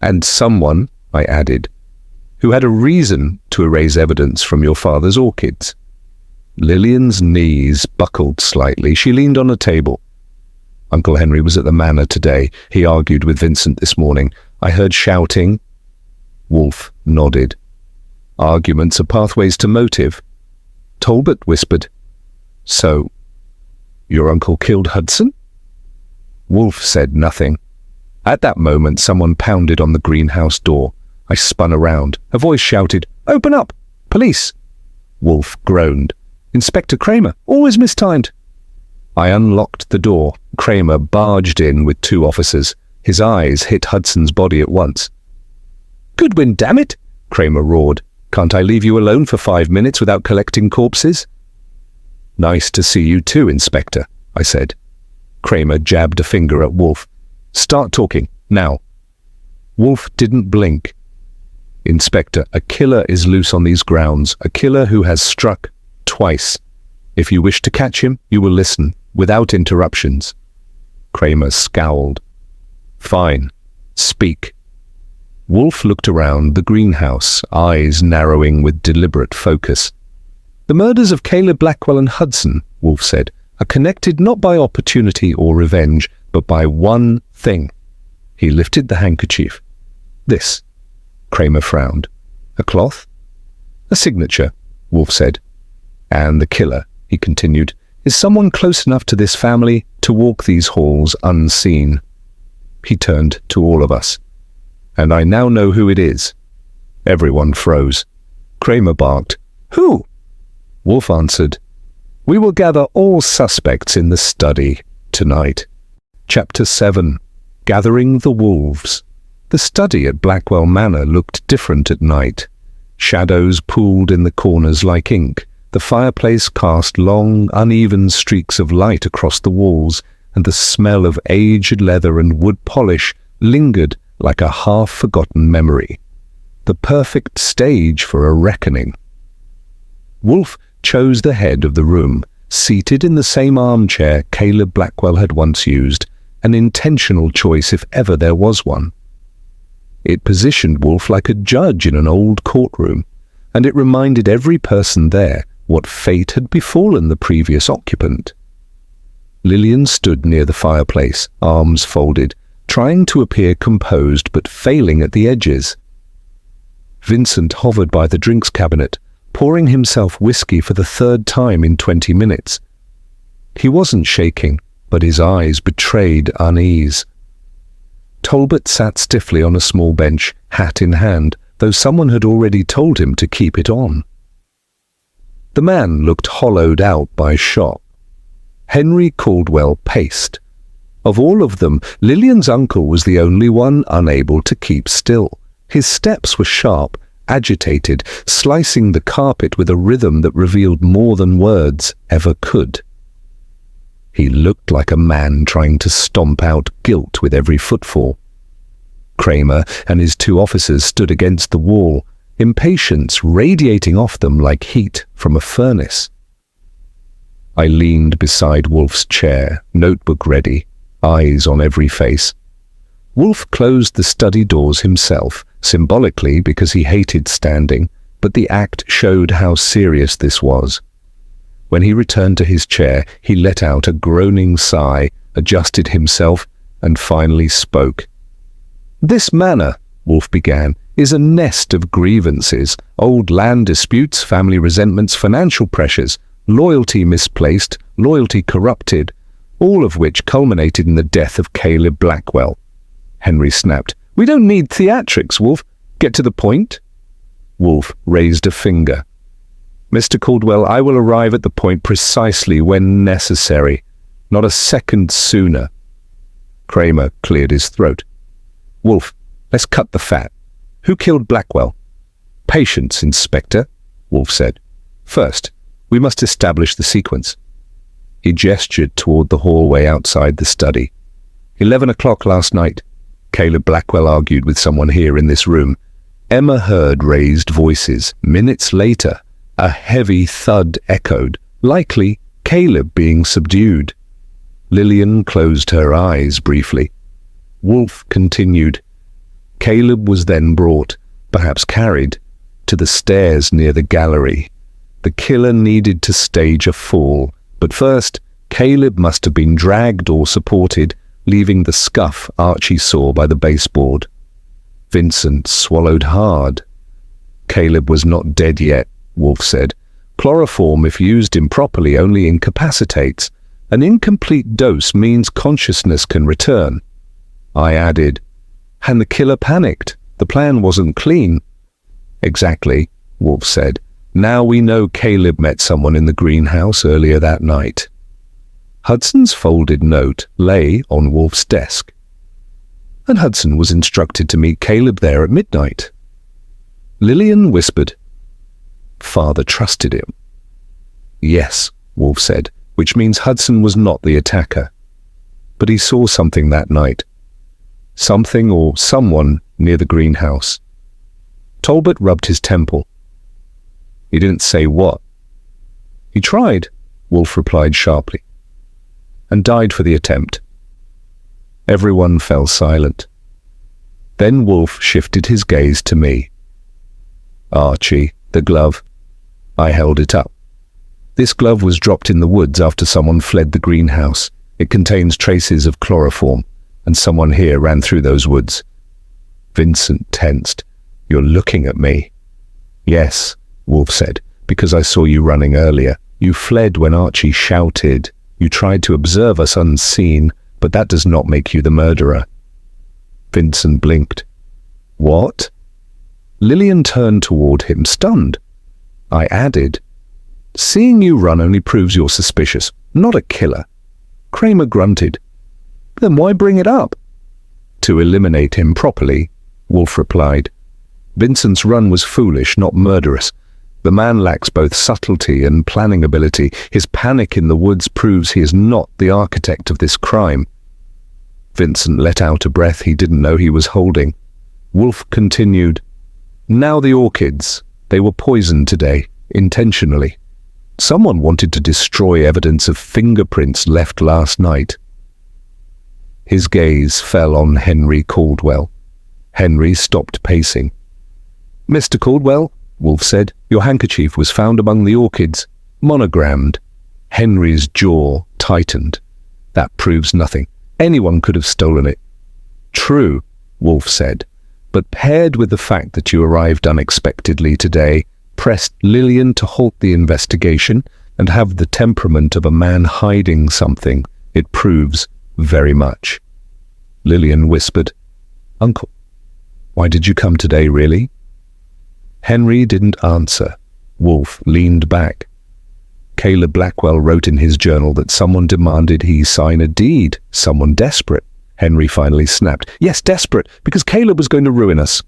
"And someone," I added, "who had a reason to erase evidence from your father's orchids." Lillian's knees buckled slightly. She leaned on a table. "Uncle Henry was at the manor today. He argued with Vincent this morning. I heard shouting." Wolfe nodded. "Arguments are pathways to motive." Talbot whispered, "So, your uncle killed Hudson?" Wolfe said nothing. At that moment, someone pounded on the greenhouse door. I spun around. A voice shouted, "Open up! Police!" Wolfe groaned. "Inspector Kramer, always mistimed." I unlocked the door. Kramer barged in with 2 officers. His eyes hit Hudson's body at once. "Goodwin, damn it!" Kramer roared. "Can't I leave you alone for 5 minutes without collecting corpses?" "Nice to see you too, Inspector," I said. Kramer jabbed a finger at Wolfe. "Start talking, now." Wolfe didn't blink. "Inspector, a killer is loose on these grounds, a killer who has struck twice. If you wish to catch him, you will listen, without interruptions." Kramer scowled. "Fine. Speak." Wolfe looked around the greenhouse, eyes narrowing with deliberate focus. "The murders of Caleb Blackwell and Hudson," Wolfe said, "are connected not by opportunity or revenge, but by one thing." He lifted the handkerchief. "This." Kramer frowned. "A cloth?" "A signature," Wolfe said. "And the killer," he continued, "is someone close enough to this family to walk these halls unseen." He turned to all of us. "And I now know who it is." Everyone froze. Kramer barked, "Who?" Wolfe answered, "We will gather all suspects in the study tonight." Chapter 7. Gathering the Wolves. The study at Blackwell Manor looked different at night. Shadows pooled in the corners like ink. The fireplace cast long, uneven streaks of light across the walls, and the smell of aged leather and wood polish lingered like a half-forgotten memory. The perfect stage for a reckoning. Wolfe chose the head of the room, seated in the same armchair Caleb Blackwell had once used, an intentional choice if ever there was one. It positioned Wolfe like a judge in an old courtroom, and it reminded every person there what fate had befallen the previous occupant. Lillian stood near the fireplace, arms folded, trying to appear composed but failing at the edges. Vincent hovered by the drinks cabinet, pouring himself whiskey for the 3rd time in 20 minutes. He wasn't shaking, but his eyes betrayed unease. Talbot sat stiffly on a small bench, hat in hand, though someone had already told him to keep it on. The man looked hollowed out by shock. Henry Caldwell paced. Of all of them, Lillian's uncle was the only one unable to keep still. His steps were sharp, agitated, slicing the carpet with a rhythm that revealed more than words ever could. He looked like a man trying to stomp out guilt with every footfall. Kramer and his 2 officers stood against the wall, impatience radiating off them like heat from a furnace. I leaned beside Wolfe's chair, notebook ready, eyes on every face. Wolfe closed the study doors himself, symbolically because he hated standing, but the act showed how serious this was. When he returned to his chair, he let out a groaning sigh, adjusted himself, and finally spoke. "This manor," Wolfe began, "is a nest of grievances, old land disputes, family resentments, financial pressures, loyalty misplaced, loyalty corrupted, all of which culminated in the death of Caleb Blackwell." Henry snapped. "We don't need theatrics, Wolfe. Get to the point." Wolfe raised a finger. "Mr. Caldwell, I will arrive at the point precisely when necessary, not a second sooner." Kramer cleared his throat. "Wolfe, let's cut the fat. Who killed Blackwell?" "Patience, Inspector," Wolfe said. "First, we must establish the sequence." He gestured toward the hallway outside the study. 11 o'clock last night. Caleb Blackwell argued with someone here in this room. Emma heard raised voices. Minutes later, a heavy thud echoed, likely Caleb being subdued. Lillian closed her eyes briefly. Wolfe continued. Caleb was then brought, perhaps carried, to the stairs near the gallery. The killer needed to stage a fall, but first, Caleb must have been dragged or supported, leaving the scuff Archie saw by the baseboard. Vincent swallowed hard. "Caleb was not dead yet," Wolfe said. "Chloroform, if used improperly, only incapacitates. An incomplete dose means consciousness can return." I added, "And the killer panicked. The plan wasn't clean." "Exactly," Wolfe said. "Now we know Caleb met someone in the greenhouse earlier that night." Hudson's folded note lay on Wolfe's desk. And Hudson was instructed to meet Caleb there at midnight. Lillian whispered. "Father trusted him." "Yes," Wolfe said, "which means Hudson was not the attacker. But he saw something that night. Something or someone near the greenhouse." Talbot rubbed his temple. "He didn't say what." "He tried," Wolfe replied sharply. "And died for the attempt." Everyone fell silent. Then Wolfe shifted his gaze to me. "Archie, the glove." I held it up. "This glove was dropped in the woods after someone fled the greenhouse. It contains traces of chloroform, and someone here ran through those woods." Vincent tensed. "You're looking at me." "Yes," Wolfe said, "because I saw you running earlier. You fled when Archie shouted. You tried to observe us unseen, but that does not make you the murderer." Vincent blinked. "What?" Lillian turned toward him, stunned. I added, "Seeing you run only proves you're suspicious, not a killer." Kramer grunted. "Then why bring it up?" "To eliminate him properly," Wolfe replied. "Vincent's run was foolish, not murderous. The man lacks both subtlety and planning ability. His panic in the woods proves he is not the architect of this crime." Vincent let out a breath he didn't know he was holding. Wolfe continued, "Now the orchids. They were poisoned today, intentionally. Someone wanted to destroy evidence of fingerprints left last night." His gaze fell on Henry Caldwell. Henry stopped pacing. "Mr. Caldwell," Wolfe said, "your handkerchief was found among the orchids, monogrammed." Henry's jaw tightened. "That proves nothing. Anyone could have stolen it." "True," Wolfe said, "but paired with the fact that you arrived unexpectedly today, pressed Lillian to halt the investigation, and have the temperament of a man hiding something, it proves very much." Lillian whispered, "Uncle, why did you come today, really?" Henry didn't answer. Wolfe leaned back. "Caleb Blackwell wrote in his journal that someone demanded he sign a deed, someone desperate." Henry finally snapped. "Yes, desperate, because Caleb was going to ruin us."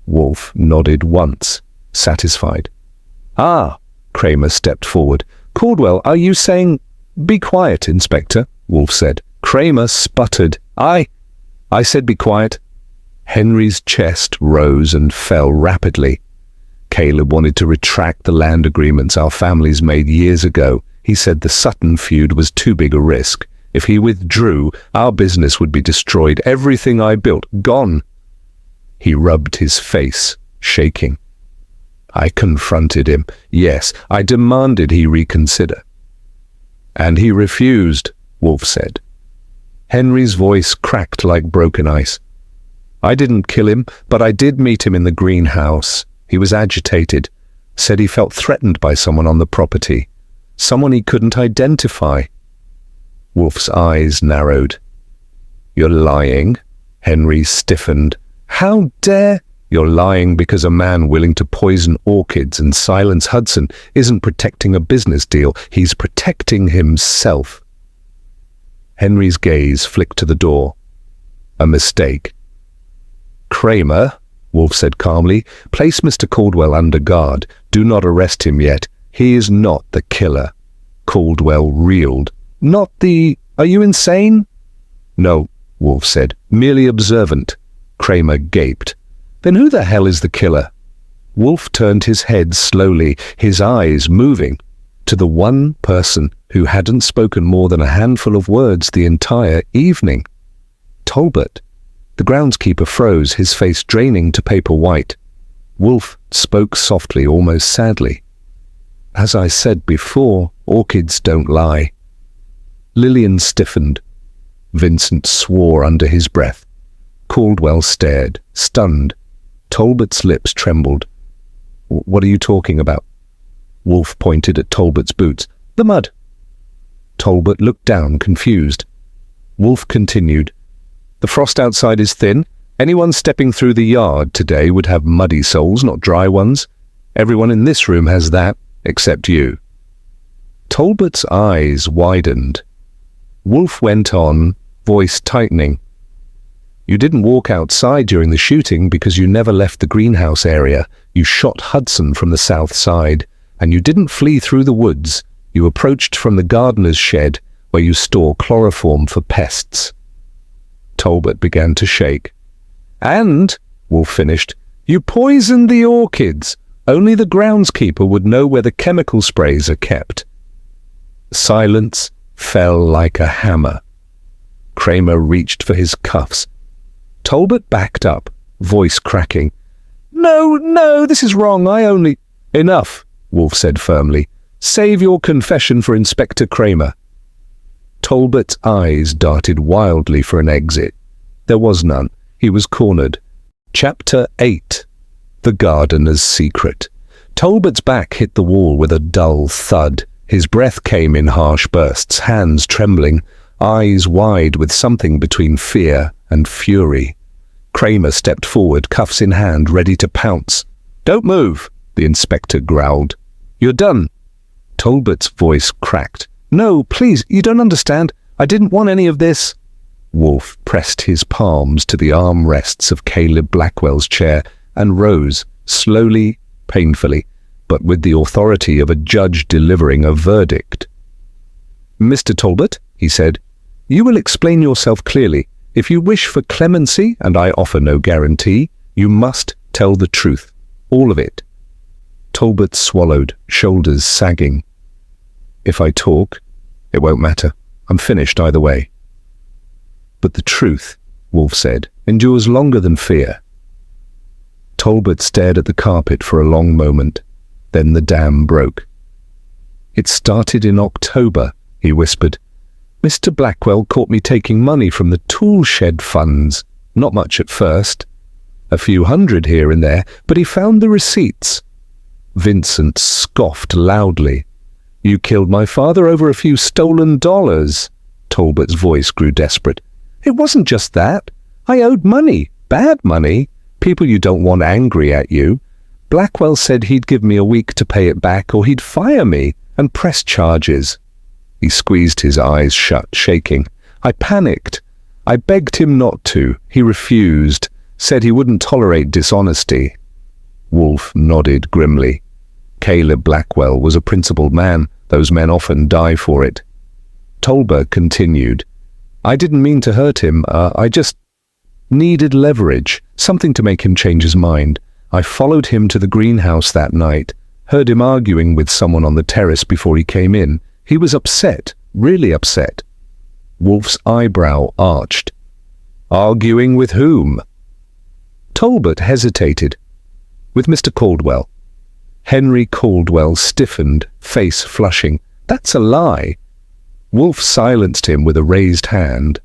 Wolfe nodded once, satisfied. "Ah," Kramer stepped forward. "Caldwell, are you saying—" "Be quiet, Inspector," Wolfe said. Kramer sputtered. I said be quiet." Henry's chest rose and fell rapidly. "Caleb wanted to retract the land agreements our families made years ago. He said the Sutton feud was too big a risk. If he withdrew, our business would be destroyed. Everything I built, gone." He rubbed his face, shaking. I confronted him. Yes, I demanded he reconsider. And he refused, Wolfe said. Henry's voice cracked like broken ice. I didn't kill him, but I did meet him in the greenhouse. He was agitated, said he felt threatened by someone on the property, someone he couldn't identify. Wolfe's eyes narrowed. You're lying? Henry stiffened. How dare? You're lying because a man willing to poison orchids and silence Hudson isn't protecting a business deal. He's protecting himself. Henry's gaze flicked to the door. A mistake. Kramer, Wolfe said calmly, place Mr. Caldwell under guard. Do not arrest him yet. He is not the killer. Caldwell reeled. Not the... Are you insane? No, Wolfe said, merely observant. Kramer gaped. Then who the hell is the killer? Wolfe turned his head slowly, his eyes moving, to the one person who hadn't spoken more than a handful of words the entire evening. Talbot. The groundskeeper froze, his face draining to paper white. Wolfe spoke softly, almost sadly. As I said before, orchids don't lie. Lillian stiffened. Vincent swore under his breath. Caldwell stared, stunned. Talbot's lips trembled. What are you talking about? Wolfe pointed at Talbot's boots. The mud. Talbot looked down, confused. Wolfe continued. The frost outside is thin. Anyone stepping through the yard today would have muddy soles, not dry ones. Everyone in this room has that, except you. Talbot's eyes widened. Wolfe went on, voice tightening. You didn't walk outside during the shooting because you never left the greenhouse area. You shot Hudson from the south side, and you didn't flee through the woods. You approached from the gardener's shed, where you store chloroform for pests. Talbot began to shake. And, Wolfe finished, you poisoned the orchids. Only the groundskeeper would know where the chemical sprays are kept. Silence fell like a hammer. Kramer reached for his cuffs. Talbot backed up, voice cracking. No, this is wrong. I only... Enough, Wolfe said firmly. Save your confession for Inspector Kramer. Talbot's eyes darted wildly for an exit. There was none. He was cornered. Chapter 8. The Gardener's Secret. Talbot's back hit the wall with a dull thud. His breath came in harsh bursts, hands trembling, eyes wide with something between fear and fury. Kramer stepped forward, cuffs in hand, ready to pounce. Don't move, the inspector growled. You're done. Talbot's voice cracked. No, please, you don't understand. I didn't want any of this. Wolfe pressed his palms to the armrests of Caleb Blackwell's chair and rose, slowly, painfully, but with the authority of a judge delivering a verdict. Mr. Talbot, he said, you will explain yourself clearly. If you wish for clemency, and I offer no guarantee, you must tell the truth, all of it. Talbot swallowed, shoulders sagging. If I talk, it won't matter. I'm finished either way. But the truth, Wolfe said, endures longer than fear. Talbot stared at the carpet for a long moment. Then the dam broke. It started in October, he whispered. Mr. Blackwell caught me taking money from the tool shed funds. Not much at first. A few hundred here and there, but he found the receipts. Vincent scoffed loudly. You killed my father over a few stolen dollars. Talbot's voice grew desperate. It wasn't just that. I owed money, bad money, people you don't want angry at you. Blackwell said he'd give me a week to pay it back or he'd fire me and press charges. He squeezed his eyes shut, shaking. I panicked. I begged him not to. He refused, said he wouldn't tolerate dishonesty. Wolfe nodded grimly. Caleb Blackwell was a principled man. Those men often die for it. Talbot continued. I didn't mean to hurt him. I just needed leverage, something to make him change his mind. I followed him to the greenhouse that night, heard him arguing with someone on the terrace before he came in. He was upset, really upset. Wolfe's eyebrow arched. Arguing with whom? Talbot hesitated. With Mr. Caldwell. Henry Caldwell stiffened, face flushing. "That's a lie." Wolfe silenced him with a raised hand.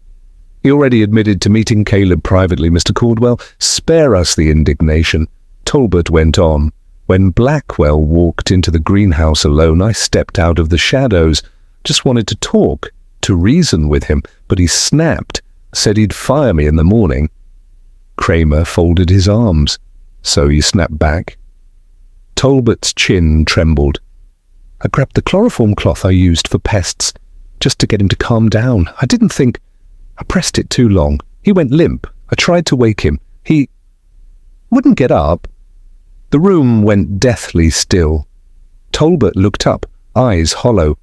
"He already admitted to meeting Caleb privately, Mr. Caldwell. Spare us the indignation." Talbot went on. "When Blackwell walked into the greenhouse alone, I stepped out of the shadows. Just wanted to talk, to reason with him, but he snapped, said he'd fire me in the morning." Kramer folded his arms. "So you snapped back?" Talbot's chin trembled. "I grabbed the chloroform cloth I used for pests, just to get him to calm down. I didn't think... I pressed it too long. He went limp. I tried to wake him. He wouldn't get up." The room went deathly still. Talbot looked up, eyes hollow.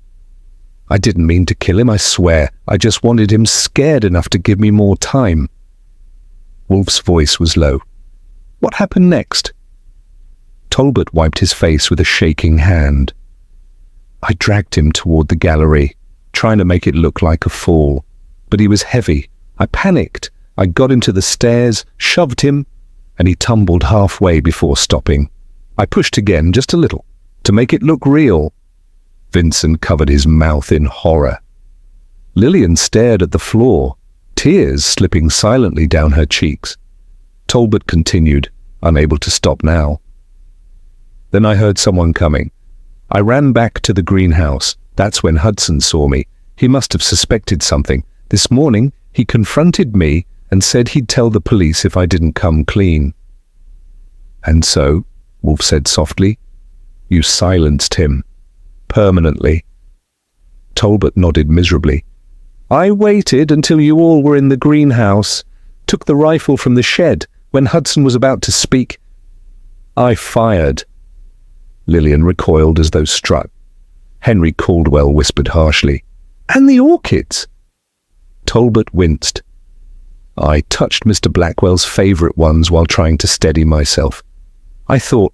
"I didn't mean to kill him, I swear. I just wanted him scared enough to give me more time." Wolfe's voice was low. "What happened next?" Talbot wiped his face with a shaking hand. "I dragged him toward the gallery, trying to make it look like a fall. But he was heavy. I panicked. I got him to the stairs, shoved him, and he tumbled halfway before stopping. I pushed again, just a little, to make it look real." Vincent covered his mouth in horror. Lillian stared at the floor, tears slipping silently down her cheeks. Talbot continued, unable to stop now. "Then I heard someone coming. I ran back to the greenhouse. That's when Hudson saw me. He must have suspected something. This morning, he confronted me and said he'd tell the police if I didn't come clean." "And so," Wolfe said softly, "you silenced him. Permanently." Talbot nodded miserably. "I waited until you all were in the greenhouse, took the rifle from the shed. When Hudson was about to speak, I fired." Lillian recoiled as though struck. Henry Caldwell whispered harshly, "And the orchids?" Talbot winced. "I touched Mr. Blackwell's favorite ones while trying to steady myself. I thought,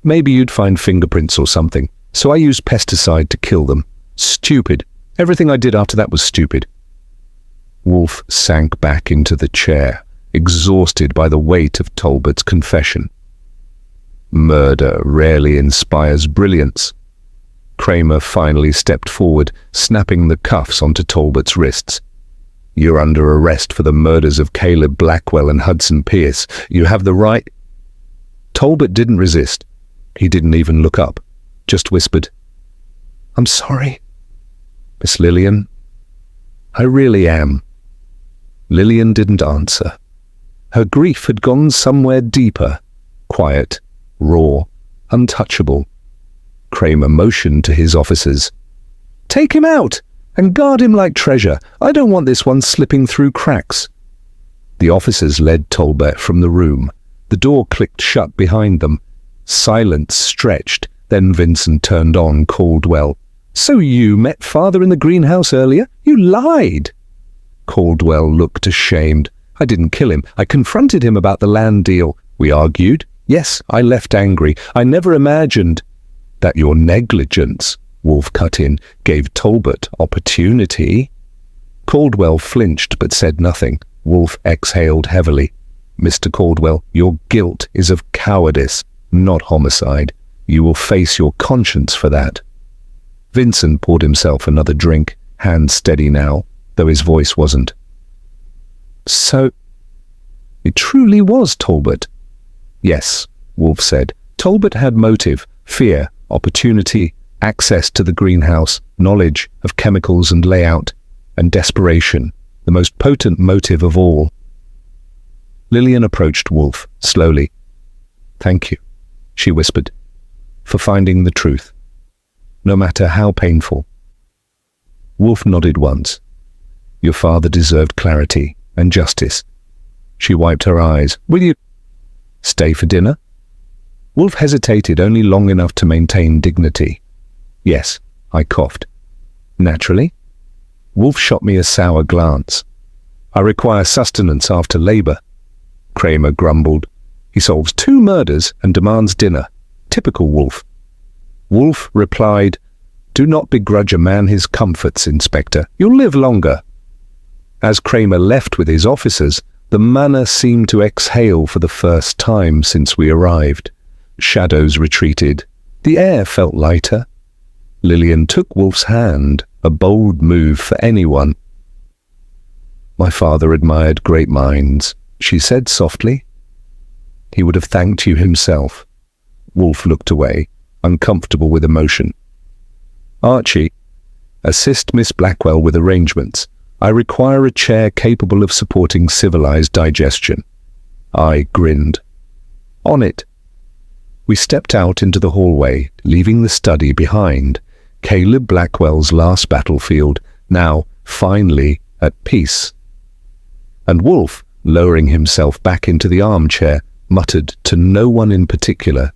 maybe you'd find fingerprints or something, so I used pesticide to kill them. Stupid. Everything I did after that was stupid." Wolfe sank back into the chair, exhausted by the weight of Talbot's confession. Murder rarely inspires brilliance. Kramer finally stepped forward, snapping the cuffs onto Talbot's wrists. "You're under arrest for the murders of Caleb Blackwell and Hudson Pierce. You have the right..." Talbot didn't resist. He didn't even look up, just whispered, "I'm sorry, Miss Lillian. I really am." Lillian didn't answer. Her grief had gone somewhere deeper, quiet, raw, untouchable. Kramer motioned to his officers. "Take him out and guard him like treasure. I don't want this one slipping through cracks." The officers led Talbot from the room. The door clicked shut behind them. Silence stretched. Then Vincent turned on Caldwell. "So you met Father in the greenhouse earlier? You lied!" Caldwell looked ashamed. "I didn't kill him. I confronted him about the land deal. We argued. Yes, I left angry. I never imagined..." "That your negligence," Wolfe cut in, "gave Talbot opportunity." Caldwell flinched but said nothing. Wolfe exhaled heavily. "Mr. Caldwell, your guilt is of cowardice, not homicide. You will face your conscience for that." Vincent poured himself another drink, hand steady now, though his voice wasn't. "So, it truly was Talbot?" "Yes," Wolfe said. "Talbot had motive, fear, opportunity, access to the greenhouse, knowledge of chemicals and layout, and desperation, the most potent motive of all." Lillian approached Wolfe, slowly. "Thank you," she whispered, "for finding the truth, no matter how painful." Wolfe nodded once. "Your father deserved clarity and justice." She wiped her eyes. "Will you stay for dinner?" Wolfe hesitated only long enough to maintain dignity. "Yes," I coughed. "Naturally." Wolfe shot me a sour glance. "I require sustenance after labor." Kramer grumbled. "He solves 2 murders and demands dinner. Typical Wolfe." Wolfe replied, "Do not begrudge a man his comforts, Inspector. You'll live longer." As Kramer left with his officers, the manor seemed to exhale for the first time since we arrived. Shadows retreated, The air felt lighter. Lillian took Wolfe's hand, a bold move for anyone. "My father admired great minds," she said softly. "He would have thanked you himself." Wolfe looked away, uncomfortable with emotion. "Archie, assist Miss Blackwell with arrangements. I require a chair capable of supporting civilized digestion." I grinned. "On it." We stepped out into the hallway, leaving the study behind. Caleb Blackwell's last battlefield, now, finally, at peace. And Wolfe, lowering himself back into the armchair, muttered to no one in particular.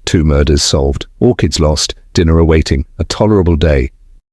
2 murders solved, orchids lost, dinner awaiting, a tolerable day.